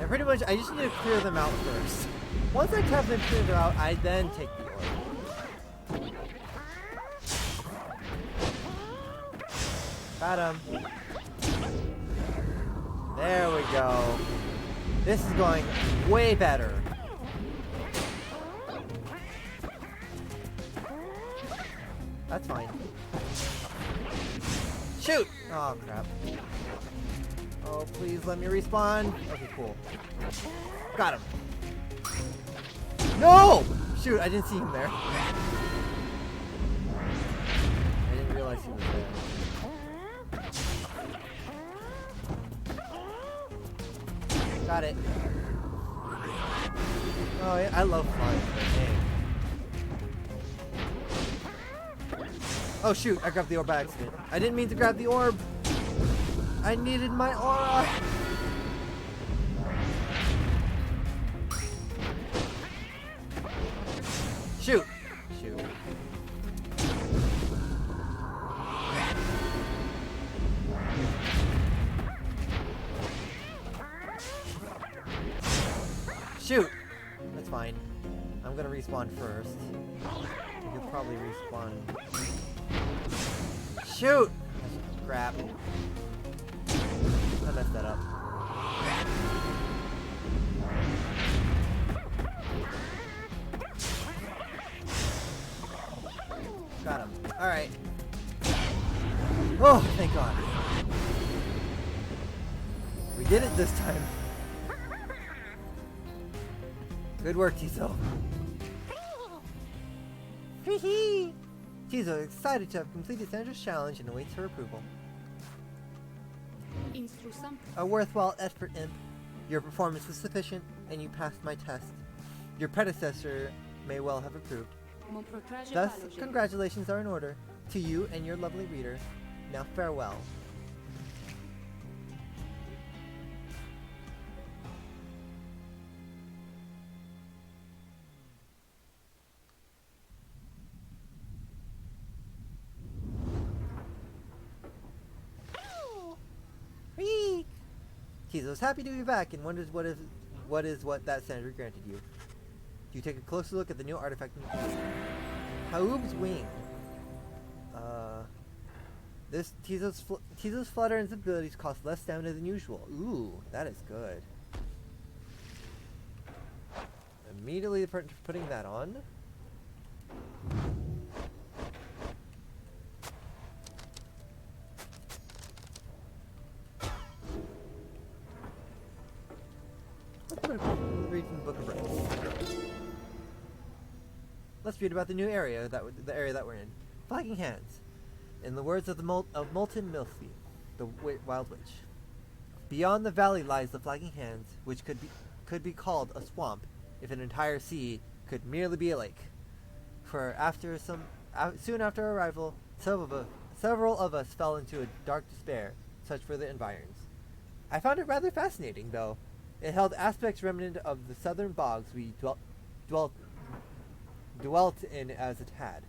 And pretty much, I just need to clear them out first. Once I have them cleared out, I then take the orb. Got him. There we go. This is going way better. That's fine. Shoot! Oh, crap. Oh, please let me respawn. Okay, cool. Got him. No! Shoot, I didn't see him there. I didn't realize he was there. Got it. Oh, yeah, I love flying. Oh shoot, I grabbed the orb by accident. I didn't mean to grab the orb. I needed my aura. Shoot. Shoot. Shoot. That's fine. I'm gonna respawn first. You could probably respawn. Shoot! Crap. I messed that up. Got him. Alright. Oh, thank God. We did it this time. Good work, Tizo. Hee Tizo is excited to have completed Sandra's challenge and awaits her approval. A worthwhile effort, Imp. Your performance was sufficient, and you passed my test. Your predecessor may well have approved. Thus, congratulations are in order to you and your lovely reader. Now farewell. Tizo's happy to be back and wonders what that Sandra granted you. You take a closer look at the new artifact in the field. Haub's wing. This Tizo's flutter and abilities cost less stamina than usual. Ooh, that is good. Immediately putting that on. Let's read about the new area the area that we're in. Flagging Hands. In the words of Molten Milsby, the Wild Witch. Beyond the valley lies the Flagging Hands, which could be called a swamp if an entire sea could merely be a lake. For soon after our arrival, several of us fell into a dark despair. Such were the environs. I found it rather fascinating, though. It held aspects remnant of the southern bogs we dwelt dwelt in as it had.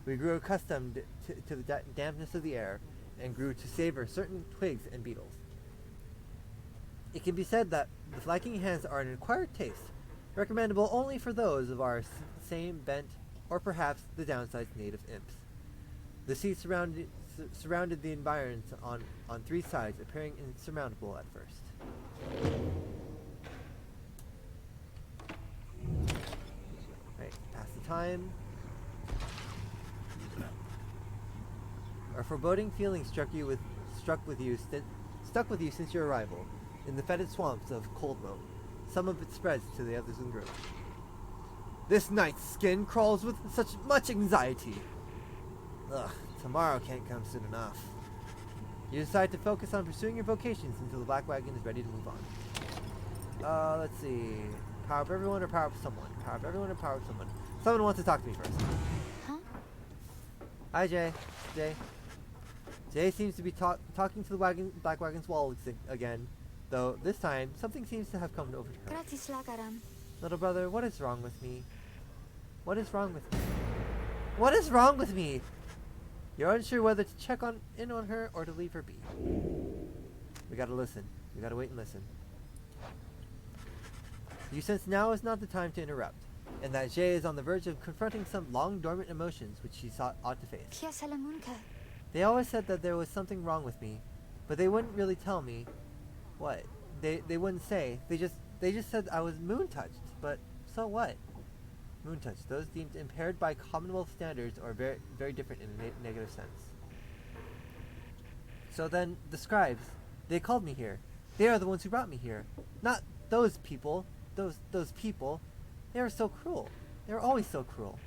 We grew accustomed to the dampness of the air, and grew to savor certain twigs and beetles. It can be said that the flaking hands are an acquired taste, recommendable only for those of our same bent, or perhaps the downsized native imps. The sea surrounded the environs on three sides, appearing insurmountable at first. Right, pass the time. A foreboding feeling stuck with you since your arrival, in the fetid swamps of Coldmoat. Some of it spreads to the others in the group. This night's skin crawls with such much anxiety. Ugh, tomorrow can't come soon enough. You decide to focus on pursuing your vocations until the Black Wagon is ready to move on. Let's see. Power up everyone or power up someone? Power up everyone or power up someone? Someone wants to talk to me first. Huh? Hi, Jay. Jay seems to be talking to the Black Wagon's wall again, though this time something seems to have come over to her. Gratis lakaram. Little brother, what is wrong with me? What is wrong with me? What is wrong with me? You're unsure whether to check in on her or to leave her be. We gotta listen. We gotta wait and listen. You sense now is not the time to interrupt, and that Jay is on the verge of confronting some long dormant emotions which she ought to face. Kya salamun ka? They always said that there was something wrong with me, but they wouldn't really tell me what. They wouldn't say. They just said I was moon-touched, but so what? Moon-touched, those deemed impaired by Commonwealth standards are very, very different in a negative sense. So then, the scribes, they called me here. They are the ones who brought me here. Not those people. Those people. They are so cruel. They are always so cruel.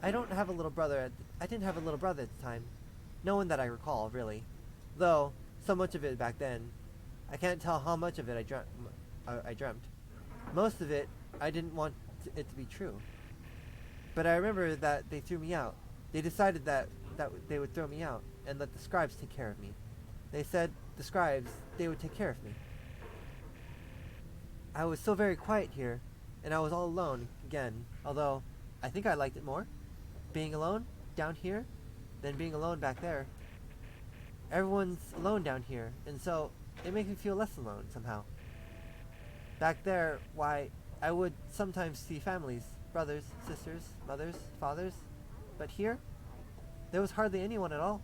I didn't have a little brother at the time. No one that I recall, really. Though, so much of it back then, I can't tell how much of it I dreamt. Most of it, I didn't want it to be true. But I remember that they threw me out. They decided that they would throw me out and let the scribes take care of me. They said the scribes, they would take care of me. I was so very quiet here, and I was all alone again, although I think I liked it more. Being alone down here than being alone back there. Everyone's alone down here, and so it makes me feel less alone somehow. Back there, why, I would sometimes see families, brothers, sisters, mothers, fathers, but here, there was hardly anyone at all.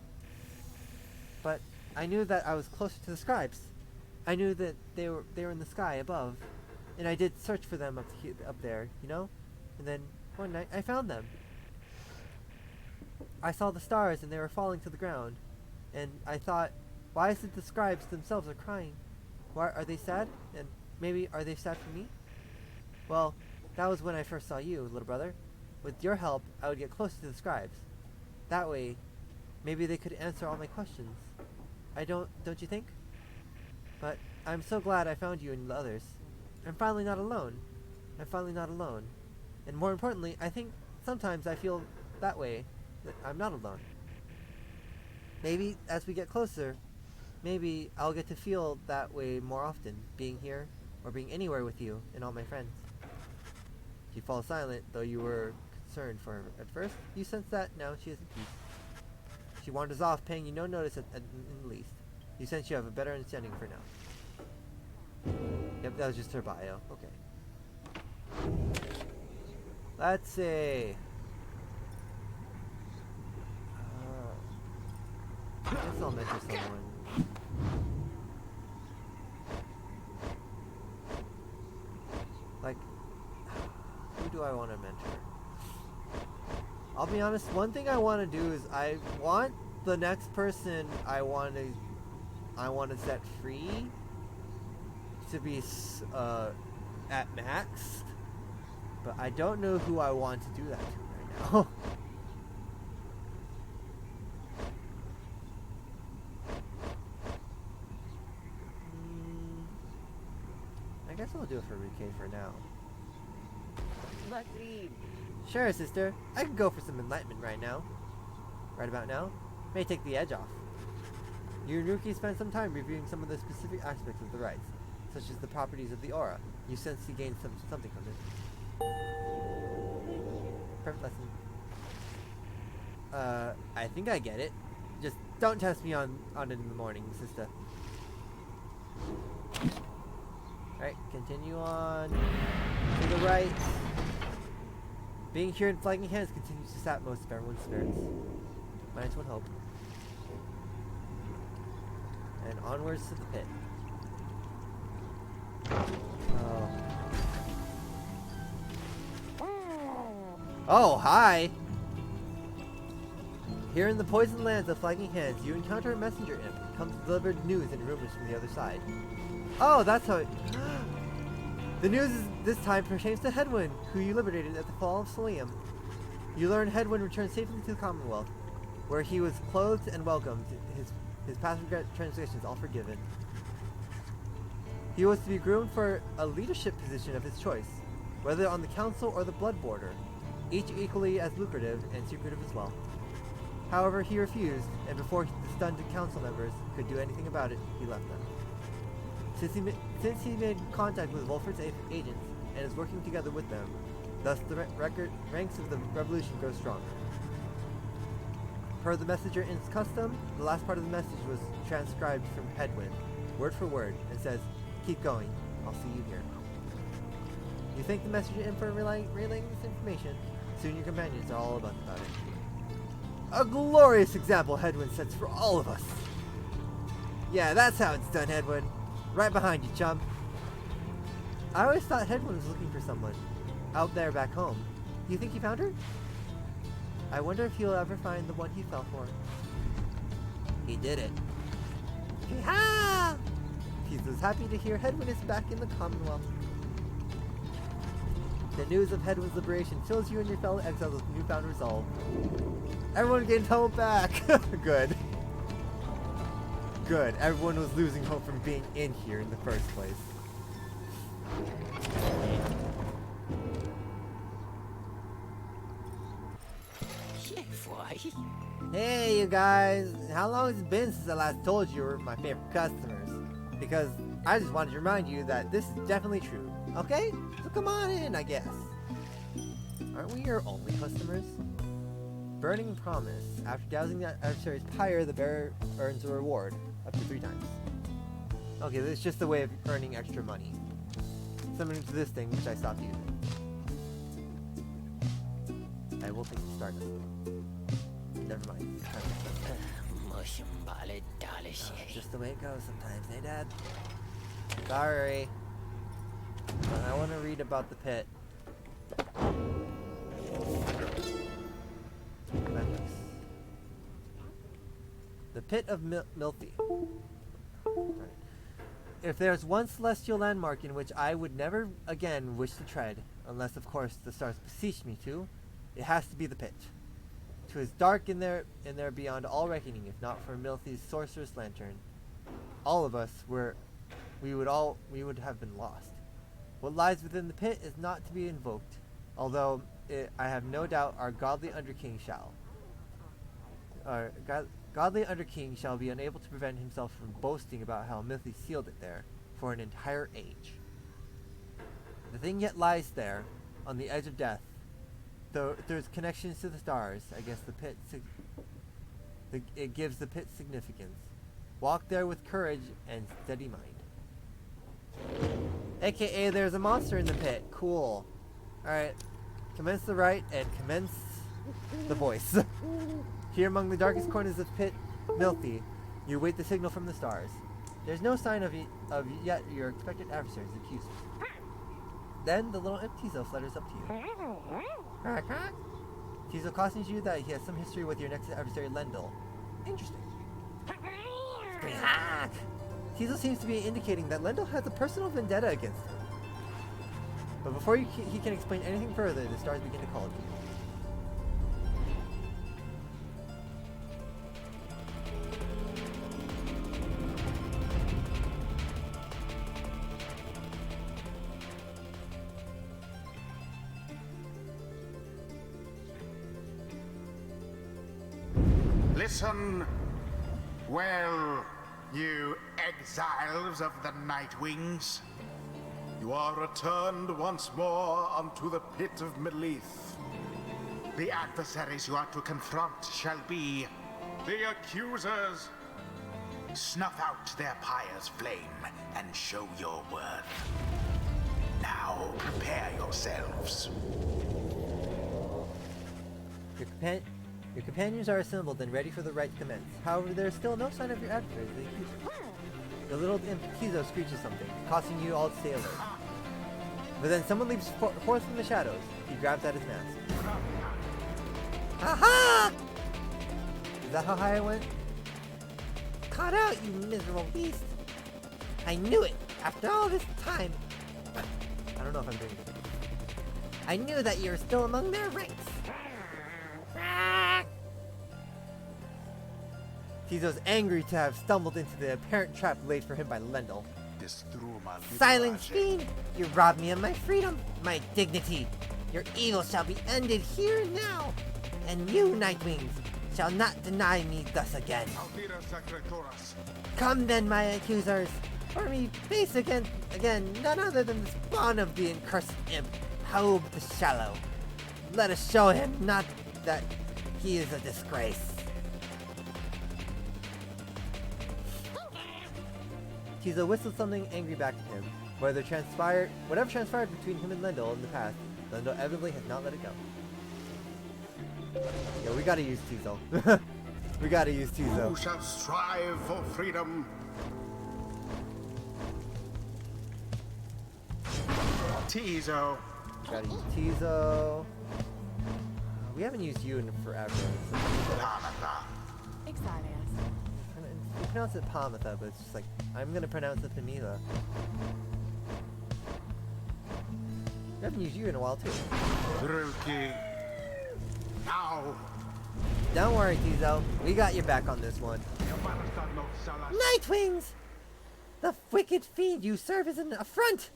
But I knew that I was closer to the scribes. I knew that they were in the sky above, and I did search for them up there, you know? And then one night I found them. I saw the stars and they were falling to the ground, and I thought, why is it the scribes themselves are crying? Why are they sad? And maybe are they sad for me? Well, that was when I first saw you, little brother. With your help, I would get closer to the scribes. That way, maybe they could answer all my questions. Don't you think? But I'm so glad I found you and the others. I'm finally not alone. And more importantly, I think sometimes I feel that way, that I'm not alone. Maybe as we get closer, maybe I'll get to feel that way more often, being here or being anywhere with you and all my friends. She falls silent, though you were concerned for her at first. You sense that now she is at peace. She wanders off, paying you no notice in the least. You sense you have a better understanding for now. Yep, that was just her bio. Okay. Let's see. I guess I'll mentor someone. Like, who do I want to mentor? I'll be honest, one thing I want to do is I want the next person I want to set free to be at max, but I don't know who I want to do that to right now. I guess I'll do it for Rike for now. Sure, sister. I can go for some enlightenment right now. Right about now. May take the edge off. You and Ruki spent some time reviewing some of the specific aspects of the rites, such as the properties of the aura. You sense you gained something from it. perfect lesson. I think I get it. Just don't test me on it in the morning, sister. Alright, continue on to the right. Being here in Flagging Hands continues to sap most of everyone's spirits. Minus one hope. And onwards to the pit. Oh, hi! Here in the poisoned lands of Flagging Hands, you encounter a messenger imp who comes to deliver news and rumors from the other side. Oh, that's how it... The news is this time pertains to Hedwyn, who you liberated at the fall of Solium. You learn Hedwyn returned safely to the Commonwealth, where he was clothed and welcomed, his past transgressions all forgiven. He was to be groomed for a leadership position of his choice, whether on the council or the blood border, each equally as lucrative and secretive as well. However, he refused, and before the stunned council members could do anything about it, he left them. Since he made contact with Wolfert's agents and is working together with them, thus the ranks of the revolution grow stronger. Per the messenger in custom, the last part of the message was transcribed from Hedwyn, word for word, and says, "Keep going, I'll see you here." You thank the messenger in for relaying this information. Soon your companions are all about it. A glorious example Hedwyn sets for all of us. Yeah, that's how it's done, Hedwyn. Right behind you, chum. I always thought Hedwyn was looking for someone out there back home. Do you think he found her? I wonder if he'll ever find the one he fell for. He did it. Yeehaw! He's as happy to hear Hedwyn is back in the Commonwealth. The news of Hedwyn's liberation fills you and your fellow exiles with newfound resolve. Everyone gained hope back! Good. Good. Everyone was losing hope from being in here in the first place. Hey, you guys! How long has it been since I last told you were my favorite customers? Because I just wanted to remind you that this is definitely true. Okay? So come on in, I guess. Aren't we your only customers? Burning Promise. After dousing the adversary's Pyre, the bearer earns a reward, up to 3 times. Okay, this is just a way of earning extra money. Similar to this thing, which I stopped using. I will take the start. Never mind. Just the way it goes sometimes, eh, Dad? Sorry. But I want to read about the pit. The Pit of Milthy. Right. If there's one celestial landmark in which I would never again wish to tread, unless of course the stars beseech me to, it has to be the pit. 'Twas dark in there beyond all reckoning, if not for Milthy's sorcerer's lantern. All of us we would have been lost. What lies within the pit is not to be invoked, although I have no doubt our godly underking shall. Our godly underking shall be unable to prevent himself from boasting about how Milthy sealed it there for an entire age. The thing yet lies there, on the edge of death. Though there's connections to the stars, I guess the pit it gives the pit significance. Walk there with courage and steady mind. AKA there's a monster in the pit. Cool. Alright. Commence the rite and commence the voice. Here among the darkest corners of Pit Milthy, you await the signal from the stars. There's no sign of yet your expected adversary's accuser. Then the little imp Tizo flutters up to you. Tizo cautions you that he has some history with your next adversary, Lendl. Interesting. Tizo seems to be indicating that Lendl has a personal vendetta against him. But before he can explain anything further, the stars begin to call to you. Listen well, you exiles of the Night Wings. You are returned once more unto the pit of Melith. The adversaries you are to confront shall be the accusers. Snuff out their pyre's flame and show your worth. Now prepare yourselves. Your companions are assembled and ready for the rite to commence. However, there is still no sign of your adversaries. The little imp Tizo screeches something, causing you all to stay alert. But then someone leaps forth from the shadows. He grabs at his mask. Aha! Is that how high I went? Caught out, you miserable beast! I knew it! After all this time! I don't know if I'm doing good. I knew that you were still among their ranks! Tizo's angry to have stumbled into the apparent trap laid for him by Lendl. Silence, fiend! You robbed me of my freedom, my dignity! Your evil shall be ended here and now! And you, Nightwings, shall not deny me thus again. Come then, my accusers, for me face again none other than the spawn of the accursed imp, Haub the Shallow. Let us show him not that he is a disgrace. Tizo whistled something angry back at him. Whatever transpired between him and Lendl in the past, Lendl evidently has not let it go. Yo, we gotta use Tizo. We gotta use Tizo. Who shall strive for freedom? Tizo. Gotta use Tizo. We haven't used you in forever. We pronounce it Pamatha, but it's just like, I'm gonna pronounce it Pamela. We haven't used you in a while too. Ruki. Now. Don't worry, Tizo. We got your back on this one. Nightwings! The wicked fiend you serve is an affront!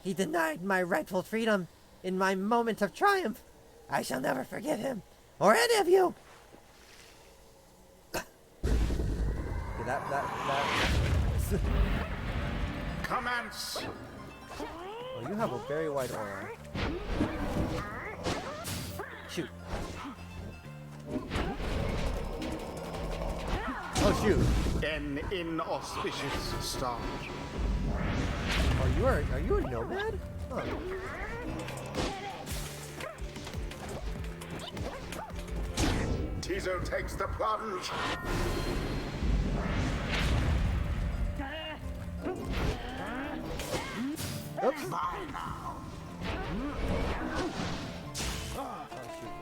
He denied my rightful freedom in my moment of triumph. I shall never forgive him, or any of you! That. Commence! Well, you have a very wide aura. Shoot. Oh, shoot. An inauspicious start. Oh, are you a nomad? Huh. Tizo takes the plunge. Oops. Bye now. Oh, shoot.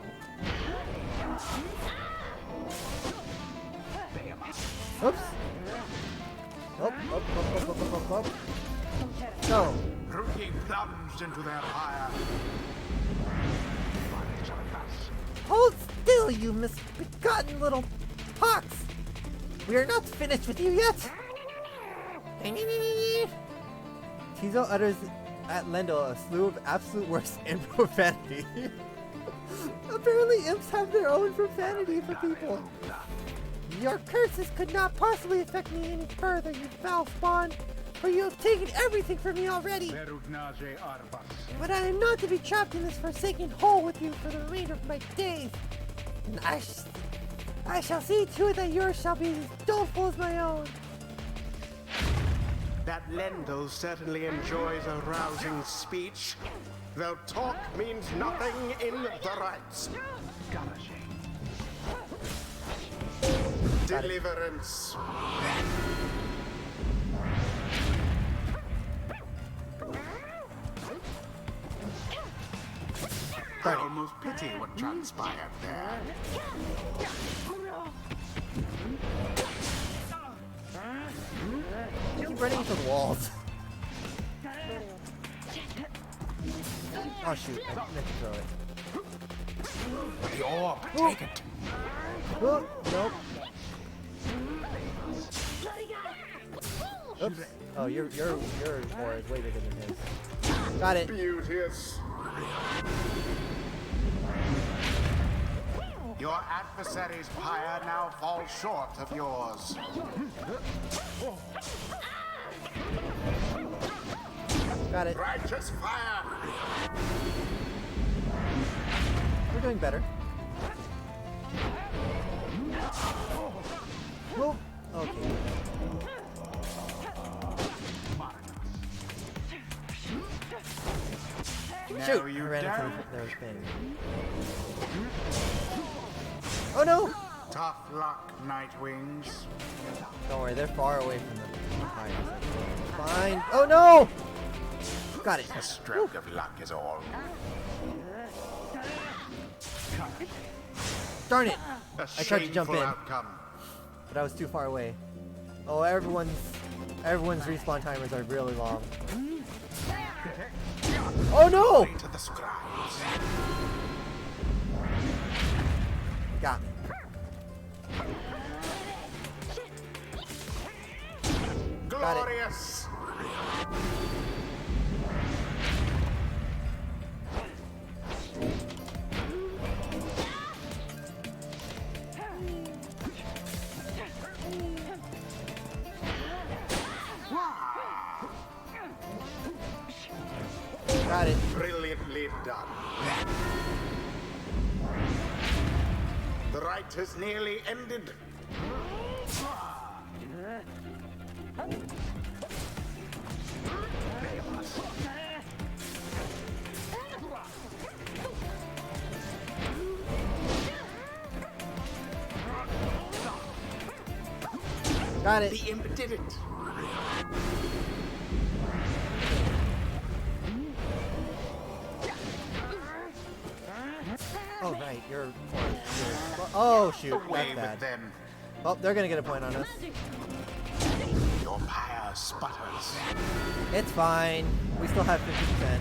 Oops. Up. No. Ruki plunged into their fire. Hold still, you misbegotten little pox! We are not finished with you yet! Tizo utters at Lendl a slew of absolute worst and profanity. Apparently imps have their own profanity for people. Your curses could not possibly affect me any further, you foul spawn, for you have taken everything from me already. But I am not to be trapped in this forsaken hole with you for the remainder of my days. And I shall see to it that yours shall be as doleful as my own. That Lendl certainly enjoys a rousing speech, though talk means nothing in the rites. Deliverance. I almost pity what transpired there. Keep running into the walls. Oh shoot, I meant to throw it. The orb, take it. Oh, nope. Oops. Oh, your aura is way bigger than his. Got it. Beauteous. Your adversary's pyre now falls short of yours. Got it. Righteous fire. We're doing better. Okay. Shoot! I ran into their thing. Oh no! Tough luck, Nightwings. Don't worry, they're far away from the Pyre. Fine. Oh no! Got it. A stroke of luck is all. Darn it! A I tried to jump in, outcome. but I was too far away. Oh, everyone's respawn timers are really long. Oh no! To the scribes. Got me. Glorious. Got it. Brilliantly done. The rite has nearly ended. Got it. The imp did it. Oh right, you're oh shoot, Away that's bad. with them. Oh, they're gonna get a point on us. Your pyre sputters. It's fine. We still have 50%.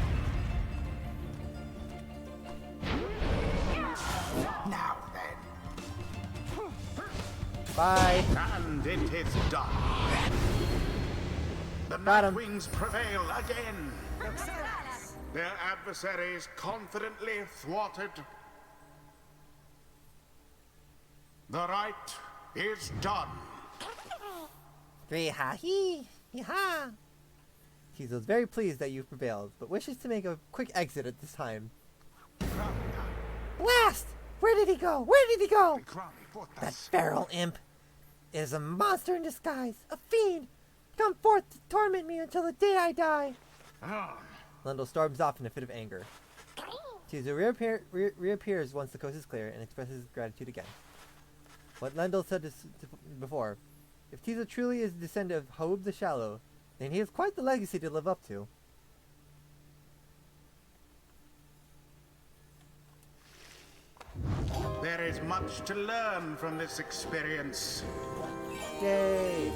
Now then. Bye. And it is done. The Got him. Nightwings prevail again. Their adversaries confidently thwarted. The rite is done. Hee-ha-hee. Hee-ha. Tizo's is very pleased that you've prevailed, but wishes to make a quick exit at this time. Blast! Where did he go? Where did he go? That feral imp is a monster in disguise, a fiend. Come forth to torment me until the day I die. Lendl storms off in a fit of anger. Tizo reappears once the coast is clear and expresses gratitude again. What Lendl said before, if Tizo truly is a descendant of Hoab the Shallow, then he has quite the legacy to live up to. There is much to learn from this experience. Yay!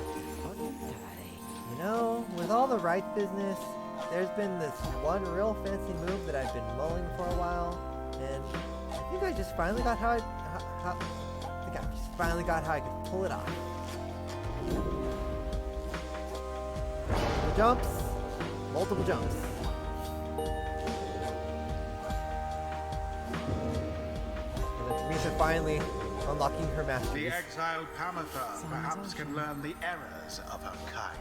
You know, with all the right business, there's been this one real fancy move that I've been mulling for a while, and I think I just finally got how I could pull it off. Multiple jumps, multiple jumps. And then Teresa finally unlocking her The masterpiece. exiled Pamatha perhaps can learn the errors of her kind.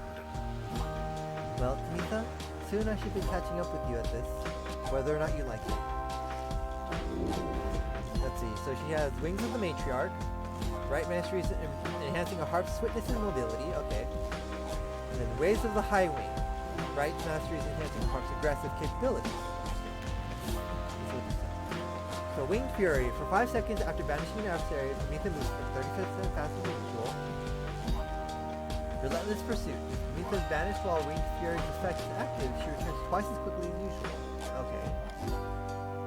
Well, Tamika, soon I should be catching up with you at this, whether or not you like it. Let's see, so she has Wings of the Matriarch, Right Masteries enhancing a harp's swiftness and mobility, okay. And then Waves of the High Wing, Right Masteries enhancing a harp's aggressive capabilities. So Winged Fury, for 5 seconds after banishing an adversary, Tamika moves for 35% faster than usual. Relentless Pursuit. If Tamika is banished while Winged Fury's effect is active, she returns twice as quickly as usual. Okay.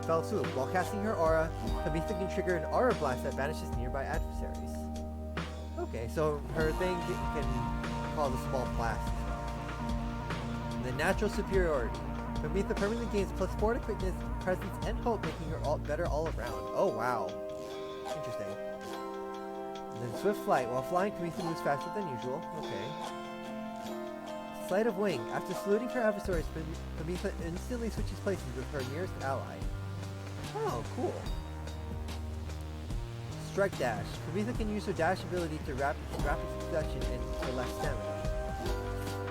Fell Swoop. While casting her aura, Tamika can trigger an aura blast that banishes nearby adversaries. Okay, so her thing can cause a small blast. And then Natural Superiority. Tamika permanently gains +4 to quickness, presence, and hope, making her better all around. Oh wow. Interesting. And then Swift Flight. While flying, Tamika moves faster than usual. Okay. Sleight of Wing. After saluting her adversaries, Tamika instantly switches places with her nearest ally. Oh, cool. Strike Dash. Tamika can use her dash ability to rapid succession and for less stamina.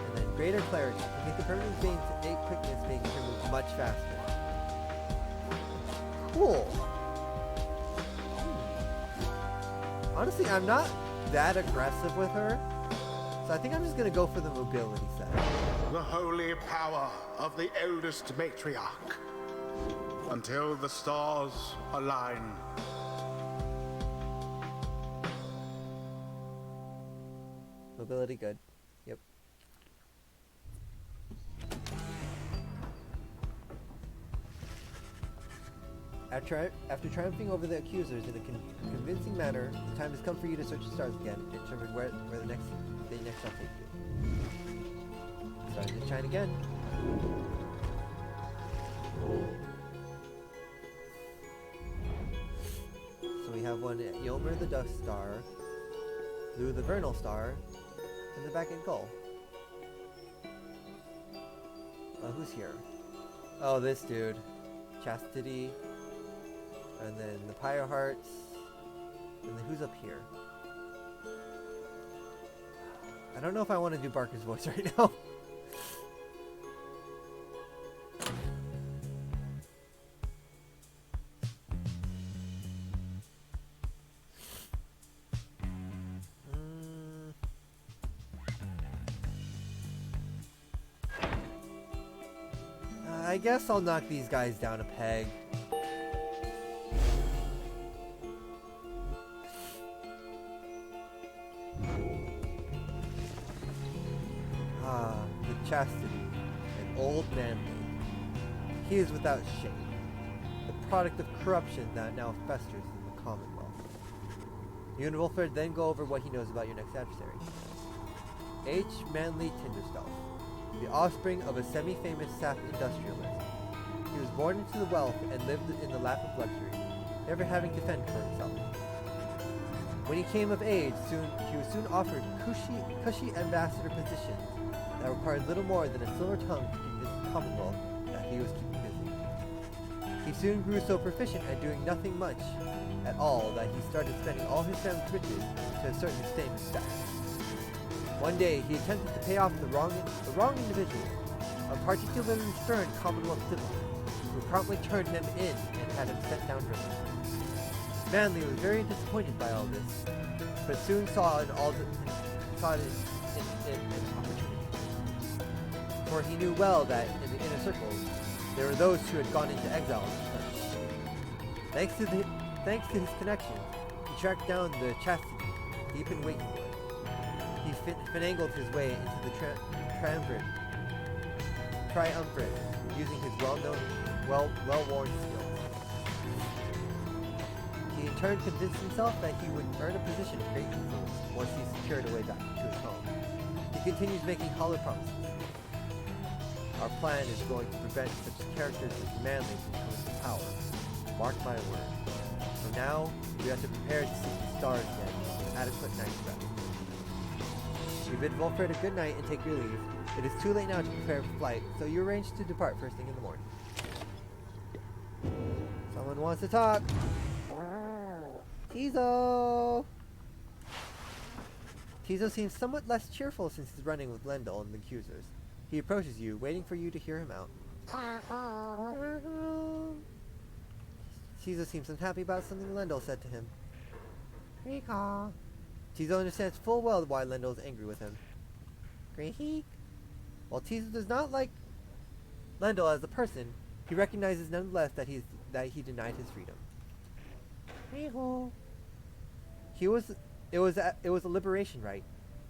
And then Greater Clarity. Tamika permanently gains 8 quickness, making her move much faster. Cool. Honestly, I'm not that aggressive with her. So I think I'm just gonna go for the mobility set. The holy power of the eldest matriarch. Until the stars align. Mobility good. Yep. After triumphing over the accusers in a convincing manner, the time has come for you to search the stars again and determine where the next shall take you. Starting to shine again. So we have one at Yomer the Dust Star, Lou the Vernal Star, and the back at Gull. Who's here? Oh, this dude. Chastity. And then the Pyre Hearts. And then who's up here? I don't know if I want to do Barker's voice right now. I guess I'll knock these guys down a peg. The Chastity, an old manly. He is without shame, the product of corruption that now festers in the Commonwealth. You and Wolford then go over what he knows about your next adversary. H. Manly Tinderstealth, the offspring of a semi-famous sap industrialist. He was born into the wealth and lived in the lap of luxury, never having to fend for himself. When he came of age, he was soon offered cushy ambassador positions that required little more than a silver tongue to convince the Commonwealth that he was keeping busy. He soon grew so proficient at doing nothing much at all that he started spending all his family's riches to a certain extent in stacks. One day, he attempted to pay off the wrong individual, a particularly stern Commonwealth civil, who promptly turned him in and had him sent down river. Manly was very disappointed by all this, but soon saw it in an opportunity. For he knew well that in the inner circles, there were those who had gone into exile on the Thanks to his connections, he tracked down the Chastity deep in Wakenwood. He finagled his way into the triumvirate, using his well-worn skills. He in turn convinced himself that he would earn a position of great influence once he secured a way back to his home. He continues making hollow promises. Our plan is going to prevent such characters as Manly from coming to power. Mark my word. So now, we have to prepare to seek the stars again with adequate night's rest. We bid Wolfred a good night and take your leave. It is too late now to prepare for flight, so you arrange to depart first thing in the morning. Someone wants to talk. Tizo! Tizo seems somewhat less cheerful since his running with Lendl and the accusers. He approaches you, waiting for you to hear him out. Tizo seems unhappy about something Lendl said to him. Tizo understands full well why Lendl is angry with him. While Tizo does not like Lendl as a person, he recognizes nonetheless that he denied his freedom. It was a liberation rite.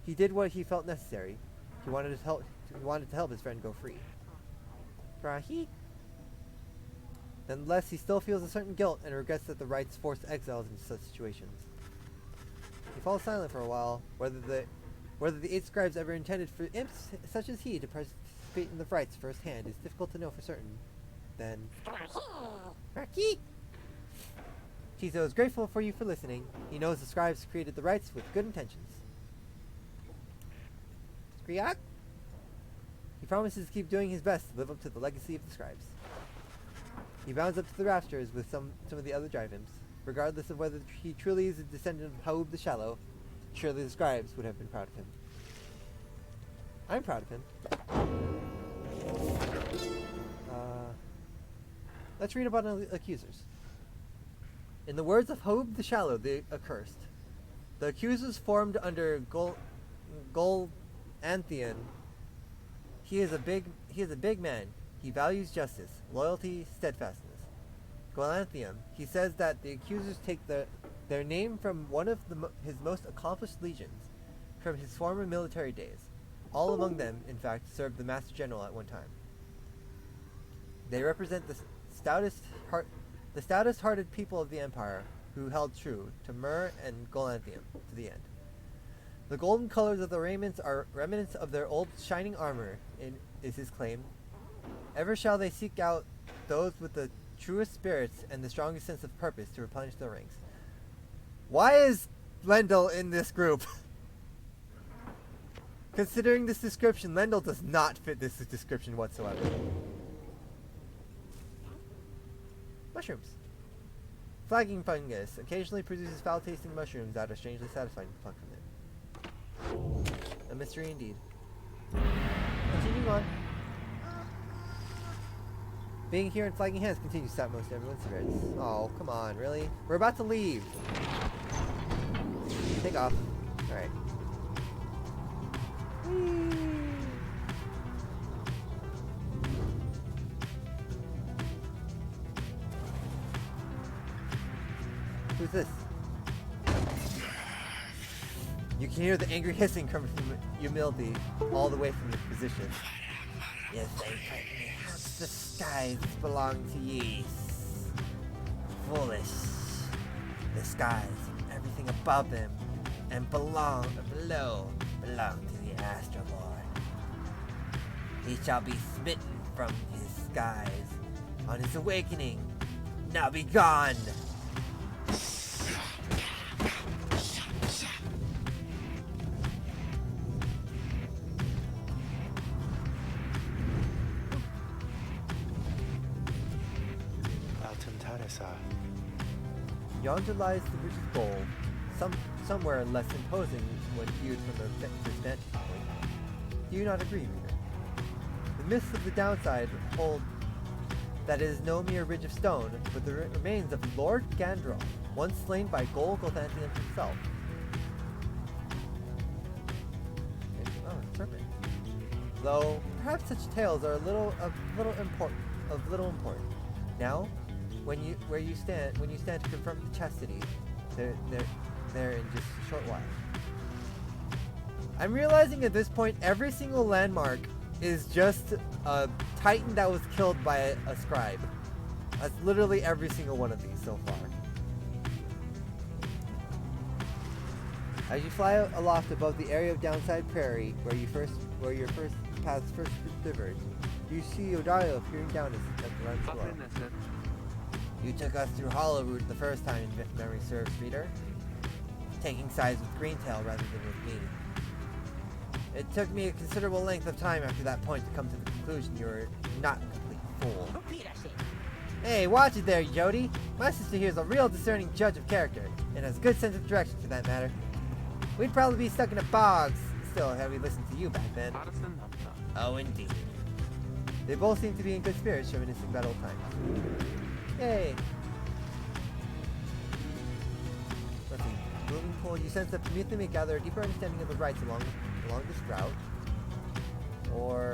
He did what he felt necessary. He wanted to help his friend go free. Nonetheless, he still feels a certain guilt and regrets that the rites forced exiles into such situations. He falls silent for a while. Whether the 8 scribes ever intended for imps such as he to participate in the rites firsthand is difficult to know for certain. Then, Tizo is grateful for you for listening. He knows the scribes created the rites with good intentions. Skriak? He promises to keep doing his best to live up to the legacy of the scribes. He bounds up to the rafters with some of the other drive-imps. Regardless of whether he truly is a descendant of Haub the Shallow, surely the scribes would have been proud of him. I'm proud of him. Let's read about the accusers. In the words of Haub the Shallow, the accursed, the accusers formed under Antheon. He is a big man. He values justice, loyalty, steadfastness. Golanthium. He says that the accusers take their name from one of his most accomplished legions, from his former military days. All among them, in fact, served the Master General at one time. They represent the stoutest-hearted people of the Empire, who held true to Myr and Golanthium to the end. The golden colors of the raiments are remnants of their old shining armor, is his claim. Ever shall they seek out those with the truest spirits and the strongest sense of purpose to replenish their ranks. Why is Lendl in this group? Considering this description, Lendl does not fit this description whatsoever. Mushrooms. Flagging fungus occasionally produces foul-tasting mushrooms that are strangely satisfying to pluck from it. A mystery indeed. Continuing on. Being here and flagging hands continues to sap most everyone's spirits. Oh, come on, really? We're about to leave. Take off. Alright. Who's this? You can hear the angry hissing coming from humility all the way from your position. Yes, they me. The skies belong to ye. Foolish. The skies, everything above them, and below belong to the Astral Lord. He shall be smitten from his skies on his awakening. Now be gone! Yonder lies the bridge of gold, somewhere less imposing when viewed from a vantage point. Do you not agree, reader? The myths of the downside hold that it is no mere ridge of stone, but the remains of Lord Gandrel, once slain by Gol Golthantium himself. Oh, serpent. Though perhaps such tales are of little import. Now, when you stand to confront the chastity, they're in just a short while. I'm realizing at this point every single landmark is just a titan that was killed by a scribe. That's literally every single one of these so far. As you fly aloft above the area of Downside Prairie, where your first paths first diverged, you see Odayo peering down at the runs below. You took us through Hollowroot the first time, if memory serves, reader. Taking sides with Greentail rather than with me. It took me a considerable length of time after that point to come to the conclusion you were not a complete fool. Hey, watch it there, Jody. My sister here is a real discerning judge of character, and has a good sense of direction for that matter. We'd probably be stuck in a bogs, still had we listened to you back then. Oh, indeed. They both seem to be in good spirits, reminiscing about old times. Yay! Let's see. Moving forward, you sense that beneath them may gather a deeper understanding of the rights along this route. Or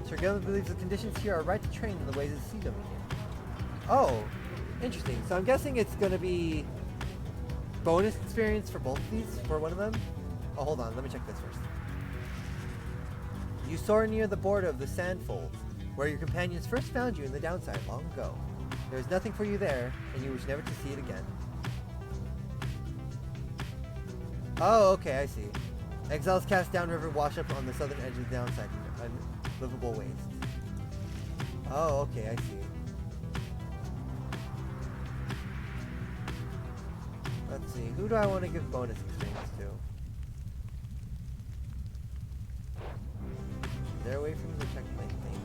Sir Gilman believes the conditions here are right to train in the ways of the Sea Dominion. Oh, interesting. So I'm guessing it's going to be bonus experience for both of these, for one of them. Oh, hold on. Let me check this first. You soar near the border of the Sandfolds, where your companions first found you in the Downside long ago. There is nothing for you there, and you wish never to see it again. Oh, okay, I see. Exiles cast downriver wash up on the southern edge of the Downside, an unlivable waste. Oh, okay, I see. Let's see, who do I want to give bonus experience to? They're away from the checkpoint thing.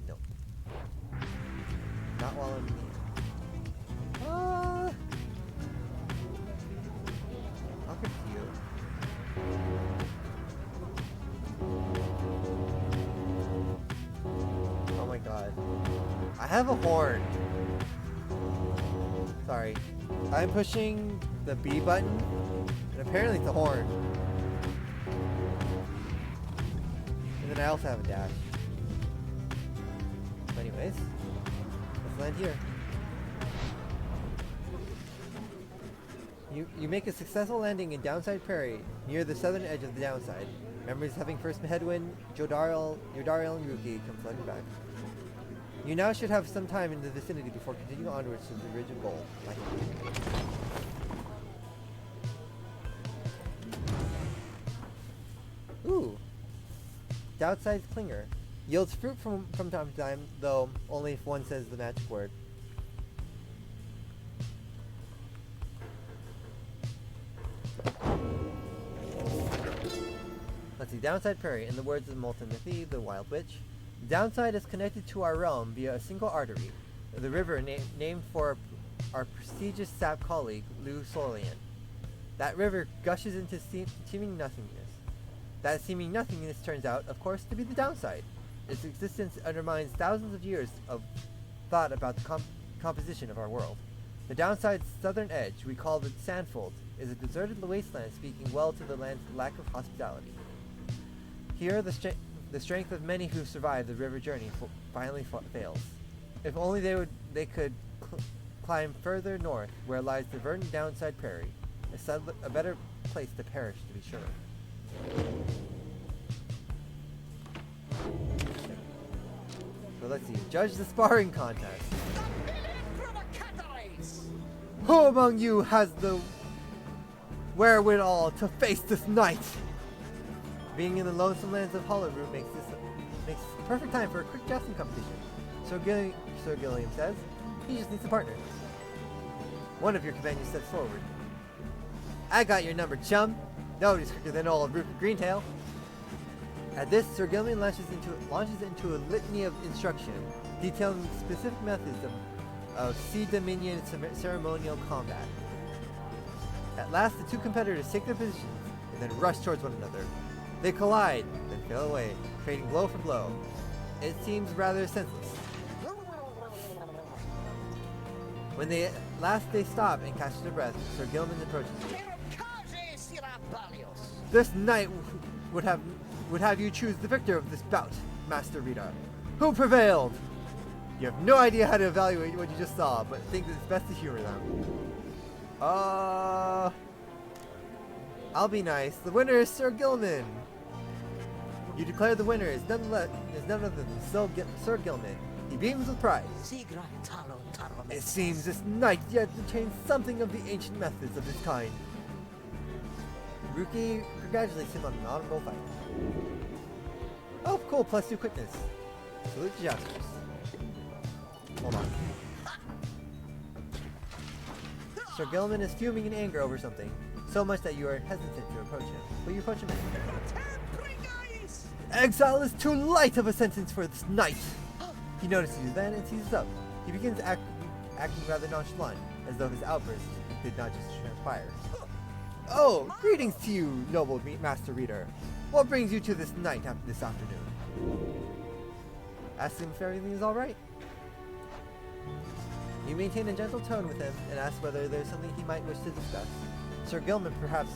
Nope. Not while I'm here. I'll give it to you. Oh my god. I have a horn. Sorry. I'm pushing the B button, and apparently it's a horn. And I also have a dash. But anyways, let's land here. You make a successful landing in Downside Prairie, near the southern edge of the downside. Memories having first headwind, Yodariel and Ruki come flooding back. You now should have some time in the vicinity before continuing onwards to the ridge of gold. Ooh. Downside Clinger. Yields fruit from time to time, though only if one says the magic word. Let's see, Downside Prairie, in the words of Molten Mythi, the Wild Witch. Downside is connected to our realm via a single artery, the river named for our prestigious sap colleague, Lu Solian. That river gushes into seeming nothingness. That seeming nothingness turns out, of course, to be the downside. Its existence undermines thousands of years of thought about the composition of our world. The downside's southern edge, we call the Sandfold, is a deserted wasteland speaking well to the land's lack of hospitality. Here, the strength of many who survived the river journey finally fails. If only they could climb further north, where lies the verdant Downside Prairie, a better place to perish, to be sure. So let's see. Judge the Sparring Contest. Who among you has the wherewithal to face this knight? Being in the lonesome lands of Hollowroot makes perfect time for a quick jousting competition. Sir Gilliam says, he just needs a partner. One of your companions steps forward. I got your number, chum. Nobody's quicker than old Rupert Greentail. At this, Sir Gilliam launches into a litany of instruction, detailing specific methods of Sea Dominion ceremonial combat. At last, the two competitors take their positions and then rush towards one another. They collide, then fail away, trading blow for blow. It seems rather senseless. When they stop and catch their breath, Sir Gilman approaches you. This knight would have you choose the victor of this bout, Master Rita. Who prevailed? You have no idea how to evaluate what you just saw, but think that it's best to humor them. I'll be nice. The winner is Sir Gilman. You declare the winner is none other than Sir Gilman. He beams with pride. It seems this knight yet retains something of the ancient methods of his kind. Ruki congratulates him on an honorable fight. Oh, cool, +2 quickness. Salute to jousters. Hold on. Sir Gilman is fuming in anger over something, so much that you are hesitant to approach him, but you approach him anyway. Exile is too light of a sentence for this knight! He notices you then and seizes up. He begins acting rather nonchalant, as though his outburst did not just transpire. Oh, greetings to you, noble Master Reader. What brings you to this knight this afternoon? Ask him if everything is alright. You maintain a gentle tone with him and ask whether there's something he might wish to discuss. Sir Gilman perhaps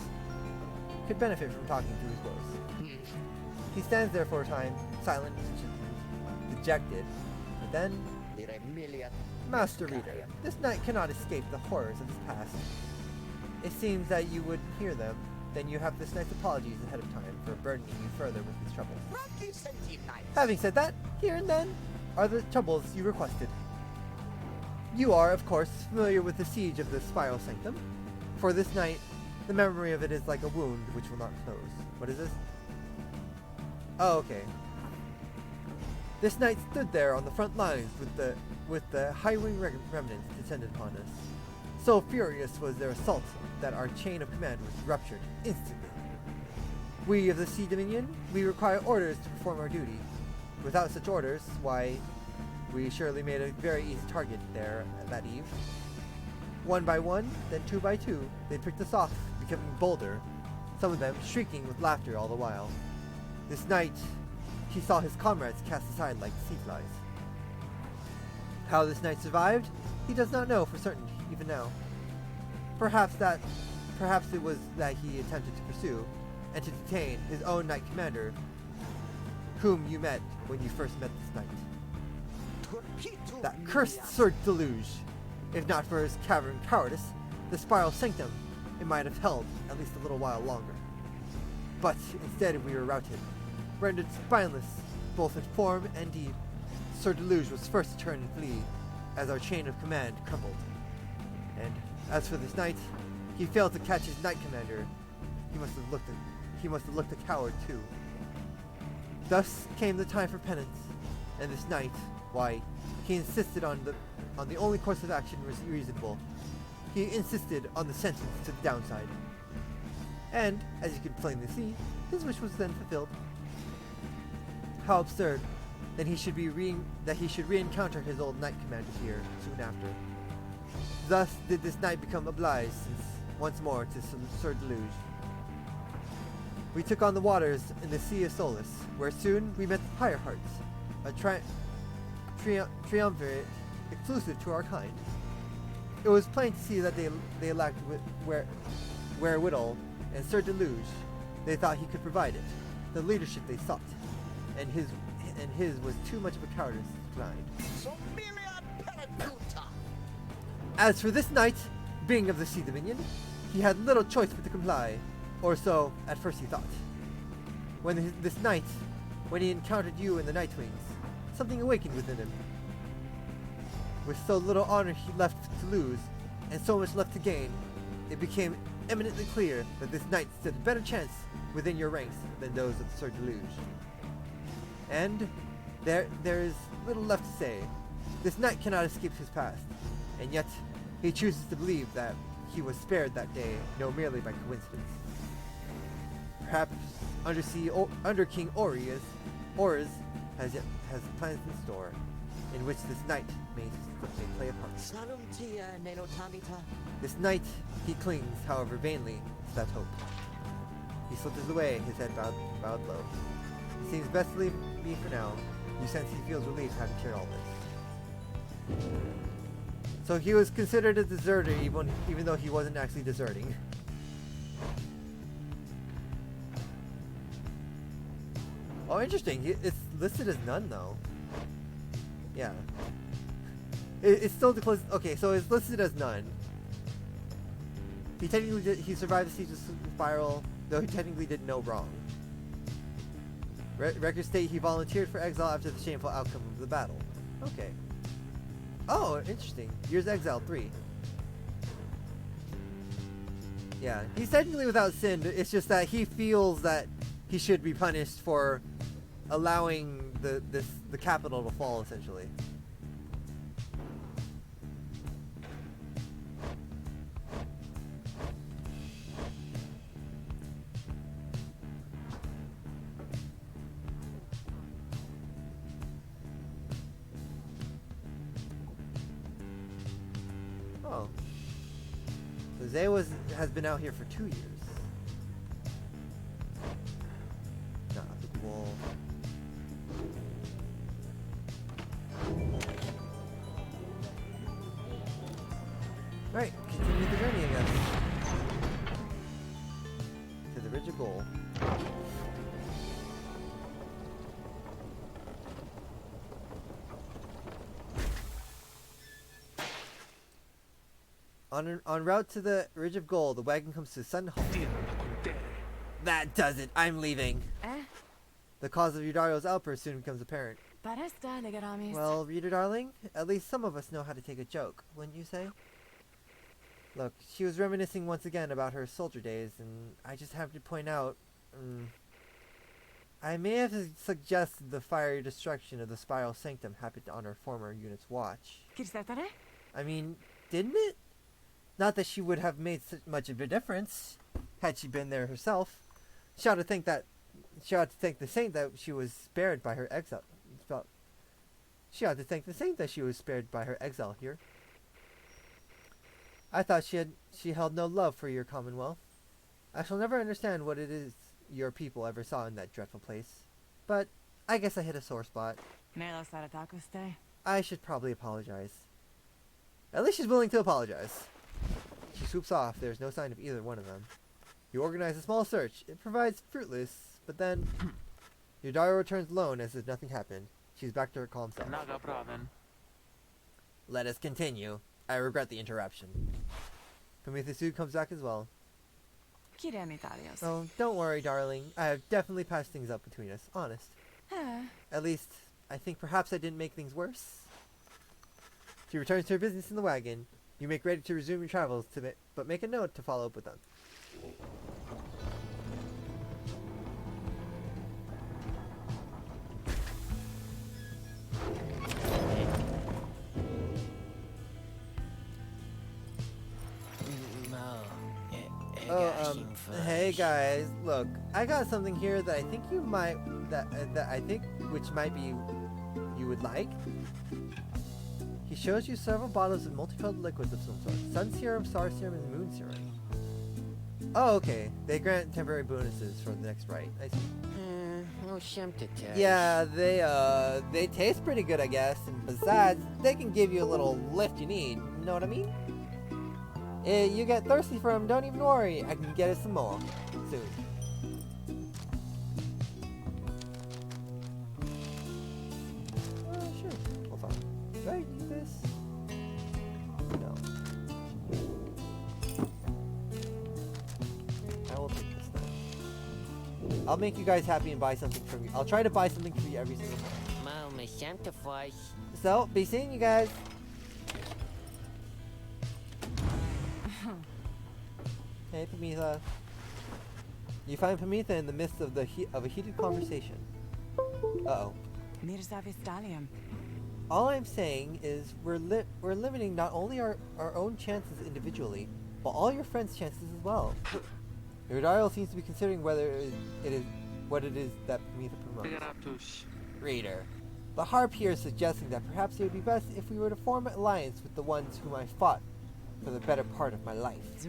could benefit from talking to his woes. He stands there for a time, silent and dejected, but then... Master Reader, this knight cannot escape the horrors of his past. It seems that you would hear them, then you have this knight's apologies ahead of time for burdening you further with his troubles. Having said that, here and then are the troubles you requested. You are, of course, familiar with the siege of the Spiral Sanctum. For this night, the memory of it is like a wound which will not close. What is this? Oh, okay. This knight stood there on the front lines with the highwing remnants descended upon us. So furious was their assault that our chain of command was ruptured instantly. We of the Sea Dominion, we require orders to perform our duty. Without such orders, why, we surely made a very easy target there that eve. One by one, then two by two, they picked us off, becoming bolder, some of them shrieking with laughter all the while. This night, he saw his comrades cast aside like sea flies. How this knight survived, he does not know for certain, even now. Perhaps it was that he attempted to pursue, and to detain his own knight commander, whom you met when you first met this knight. That cursed Sword Deluge. If not for his cavern cowardice, the Spiral Sanctum, it might have held at least a little while longer. But instead we were routed, rendered spineless, both in form and deed. Sword Deluge was first to turn and flee, as our chain of command crumbled. And as for this knight, he failed to catch his knight commander. He must have looked a coward too. Thus came the time for penance, and this knight, why, he insisted on the only course of action was reasonable. He insisted on the sentence to the downside. And, as you can plainly see, his wish was then fulfilled. How absurd that he should re-encounter his old knight commander here soon after. Thus did this knight become obliged once more to Sword Deluge. We took on the waters in the Sea of Solace, where soon we met the Pyre Hearts, a triumvirate exclusive to our kind. It was plain to see that they lacked wherewithal, and Sword Deluge, they thought he could provide it, the leadership they sought, and his was too much of a cowardice to deny. As for this knight, being of the Sea Dominion, he had little choice but to comply, or so at first he thought. This night, when he encountered you in the Nightwings, something awakened within him. With so little honor he left to lose, and so much left to gain, it became eminently clear that this knight stood a better chance within your ranks than those of Sword Deluge. And there is little left to say. This knight cannot escape his past, and yet he chooses to believe that he was spared that day, no merely by coincidence. Perhaps Under King Oris has plans in store, in which this knight may play a part. This knight, he clings, however vainly, to that hope. He slips away, his head bowed low. It seems best to leave me for now. You sense he feels relieved having carried all this. So he was considered a deserter even though he wasn't actually deserting. Oh, interesting. It's listed as none though. Yeah. It's still the closest. Okay, so it's listed as none. He survived the siege of Spiral, though he technically did no wrong. Records state he volunteered for exile after the shameful outcome of the battle. Okay. Oh, interesting. Years exiled 3. Yeah, he's technically without sin. It's just that he feels that he should be punished for allowing the capital to fall, essentially. Oh. Zay has been out here for 2 years. Not the wall. Right, continue the journey, I guess. To the Ridge of Gold. En route to the Ridge of Gold, the wagon comes to Sun Hall. That does it. I'm leaving. The cause of Yudario's outburst soon becomes apparent. Well, reader darling, at least some of us know how to take a joke, wouldn't you say? Look, she was reminiscing once again about her soldier days, and I just have to point out, I may have suggested the fiery destruction of the Spiral Sanctum happened on her former unit's watch. I mean, didn't it? Not that she would have made such much of a difference, had she been there herself. She ought to thank the saint that she was spared by her exile. She ought to thank the saint that she was spared by her exile here. I thought she held no love for your commonwealth. I shall never understand what it is your people ever saw in that dreadful place. But I guess I hit a sore spot. I should probably apologize. At least she's willing to apologize. She swoops off. There's no sign of either one of them. You organize a small search. It provides fruitless, but then Yudara returns alone as if nothing happened. She's back to her calm self. Naga Braven. Let us continue. I regret the interruption. Prometheus comes back as well. Kiremitarios. Oh, don't worry, darling. I have definitely patched things up between us. Honest. At least, I think perhaps I didn't make things worse. She returns to her business in the wagon. You make ready to resume your travels, but make a note to follow up with them. Hey guys, look, I got something here that I think you might, which might be, you would like. He shows you several bottles of multicolored liquids of some sort. Sun serum, star serum, and moon serum. Oh, okay. They grant temporary bonuses for the next rite. I see. Yeah, they taste pretty good, I guess. And besides, they can give you a little lift you need. You know what I mean? You get thirsty for them, don't even worry. I can get us some more soon. Sure. Well, fine. Do I use this? No. I will take this then. I'll make you guys happy and buy something from you. I'll try to buy something for you every single time. So, be seeing you guys. Hey, Pamitha. You find Pamitha in the midst of a heated conversation. Uh-oh. Mirza Vistalium. All I'm saying is we're limiting not only our own chances individually, but all your friends' chances as well. Yudara seems to be considering whether it is what it is that Pamitha promotes. Reader. The harp here is suggesting that perhaps it would be best if we were to form an alliance with the ones whom I fought for the better part of my life.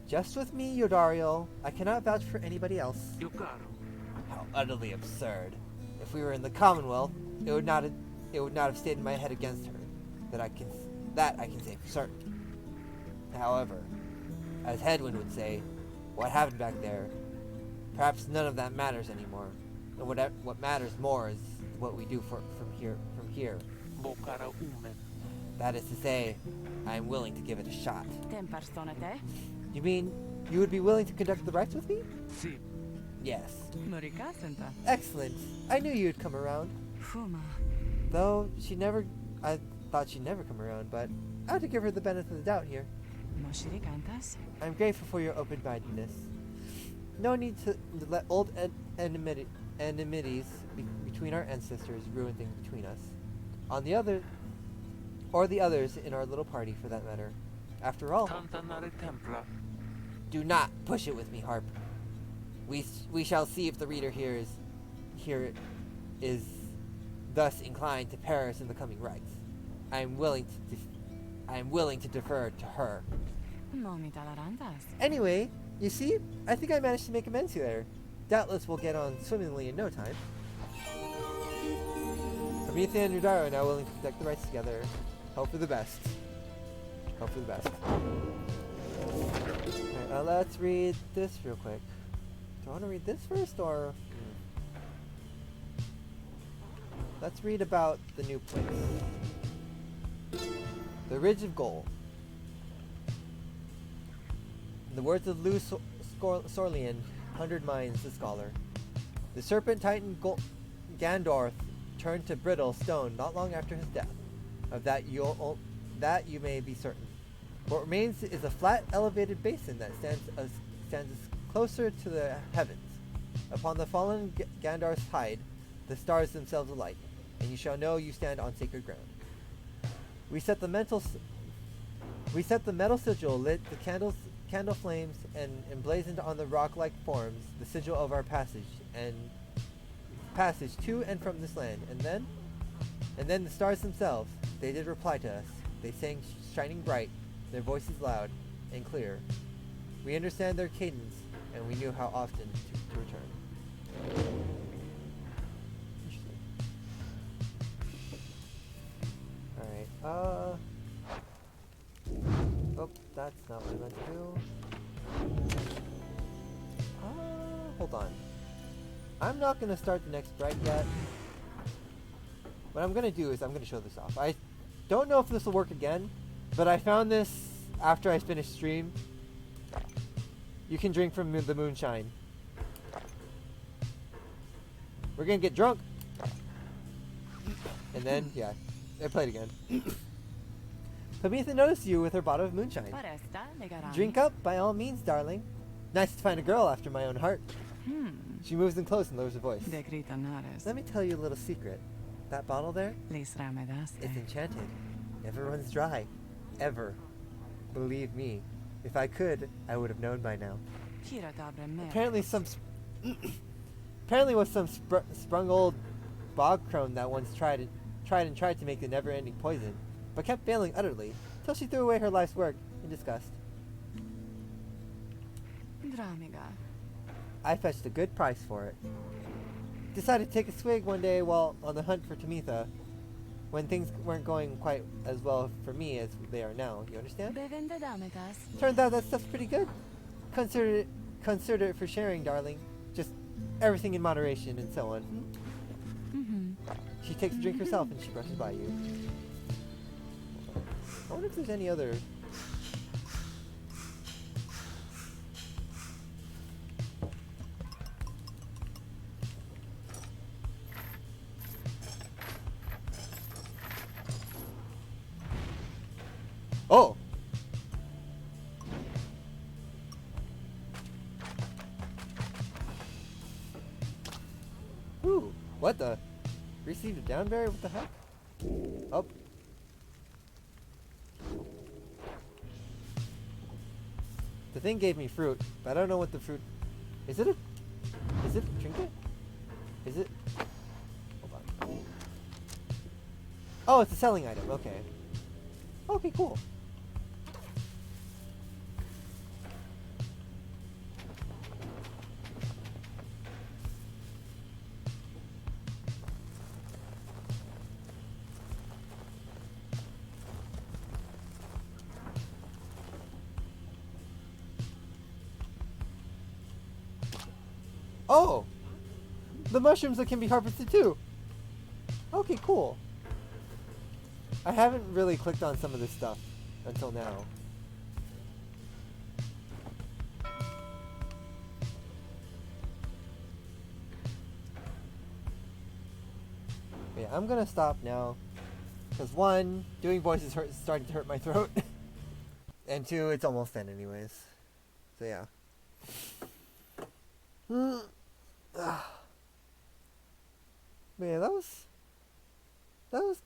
Just with me, Yodariel. I cannot vouch for anybody else. How utterly absurd. If we were in the Commonwealth, it would not have stayed in my head against her. That I can say for certain. However, as Hedwin would say, what happened back there, perhaps none of that matters anymore. And what matters more is what we do from here. That is to say, I am willing to give it a shot. You mean you would be willing to conduct the rites with me? Si. Yes. Excellent. I knew you'd come around. Though I thought she'd never come around, but I have to give her the benefit of the doubt here. I'm grateful for your open-mindedness. No need to let old enmities between our ancestors ruin things between us. Or the others in our little party, for that matter. After all, do not push it with me, Harp. We shall see if the reader here is thus inclined to perish in the coming rites. I am willing to defer to her. Anyway, you see, I think I managed to make amends here. Doubtless we'll get on swimmingly in no time. Prometheus and Yudara are now willing to conduct the rites together. Hope for the best. Hope for the best. Alright, let's read this real quick. Do I want to read this first, or... Let's read about the new place. The Ridge of Gold. In the words of Lou Sorlian, 100 Minds, the scholar, the serpent titan Gandorf turned to brittle stone not long after his death. Of that you may be certain. What remains is a flat, elevated basin that stands closer to the heavens. Upon the fallen Gandorf's hide, the stars themselves alight, and you shall know you stand on sacred ground. We set the metal sigil, lit the candle flames, and emblazoned on the rock-like forms the sigil of our passage to and from this land. And then the stars themselves, they did reply to us. They sang shining bright, their voices loud and clear. We understand their cadence, and we knew how often to return. Interesting. Alright, oh, that's not what I meant to do. Hold on. I'm not gonna start the next strike yet. What I'm gonna do is I'm gonna show this off. I don't know if this will work again, but I found this after I finished stream. You can drink from the moonshine. We're gonna get drunk. And then, yeah, I played again. Tamitha noticed you with her bottle of moonshine. Foresta, legarami. Drink up, by all means, darling. Nice to find a girl after my own heart. She moves in close and lowers her voice. Decrita nares. Let me tell you a little secret. That bottle there, Lis ramedaste. it's enchanted. Never runs dry. Ever. Believe me. If I could, I would have known by now. Kira tabre mer. Apparently apparently was some sprung old bog crone that once tried to make the never-ending poison, but kept failing utterly, till she threw away her life's work in disgust. Dramiga. I fetched a good price for it. Decided to take a swig one day while on the hunt for Tamitha, when things weren't going quite as well for me as they are now. You understand? Bevende dametas. Turns out that stuff's pretty good. Consider it for sharing, darling. Just everything in moderation and so on. She takes a drink herself and she brushes by you. I wonder if there's any other... Oh! Ooh, what the? Received a downberry? What the heck? Oh. The thing gave me fruit, but I don't know what the fruit... Is it a trinket? Is it... Hold on. Oh, it's a selling item, okay. Okay, cool. Oh! The mushrooms that can be harvested too! Okay, cool. I haven't really clicked on some of this stuff until now. Yeah, I'm gonna stop now. Because one, doing voices is starting to hurt my throat. And two, it's almost end anyways. So yeah. But yeah, that was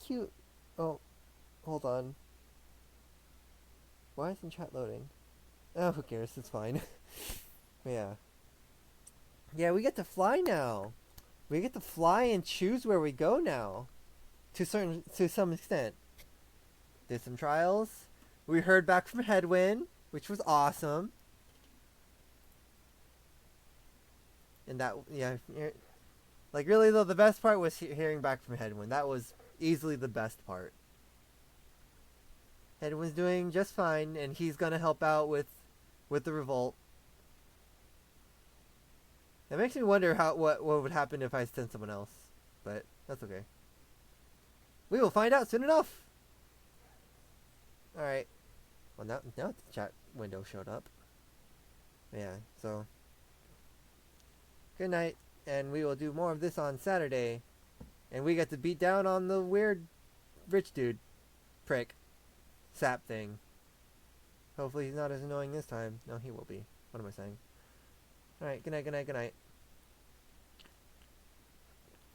cute. Oh, hold on. Why isn't chat loading? Oh, who cares? It's fine. But yeah. Yeah, we get to fly now. We get to fly and choose where we go now. To some extent. Did some trials. We heard back from Headwind, which was awesome. And that, yeah, like really though, the best part was hearing back from Headwind. That was easily the best part. Headwind's doing just fine, and he's gonna help out with the revolt. That makes me wonder what would happen if I sent someone else, but that's okay. We will find out soon enough. All right. Well, now the chat window showed up. Yeah. So. Good night, and we will do more of this on Saturday. And we get to beat down on the weird rich dude. Prick. Sap thing. Hopefully he's not as annoying this time. No, he will be. What am I saying? Alright, good night, good night, good night.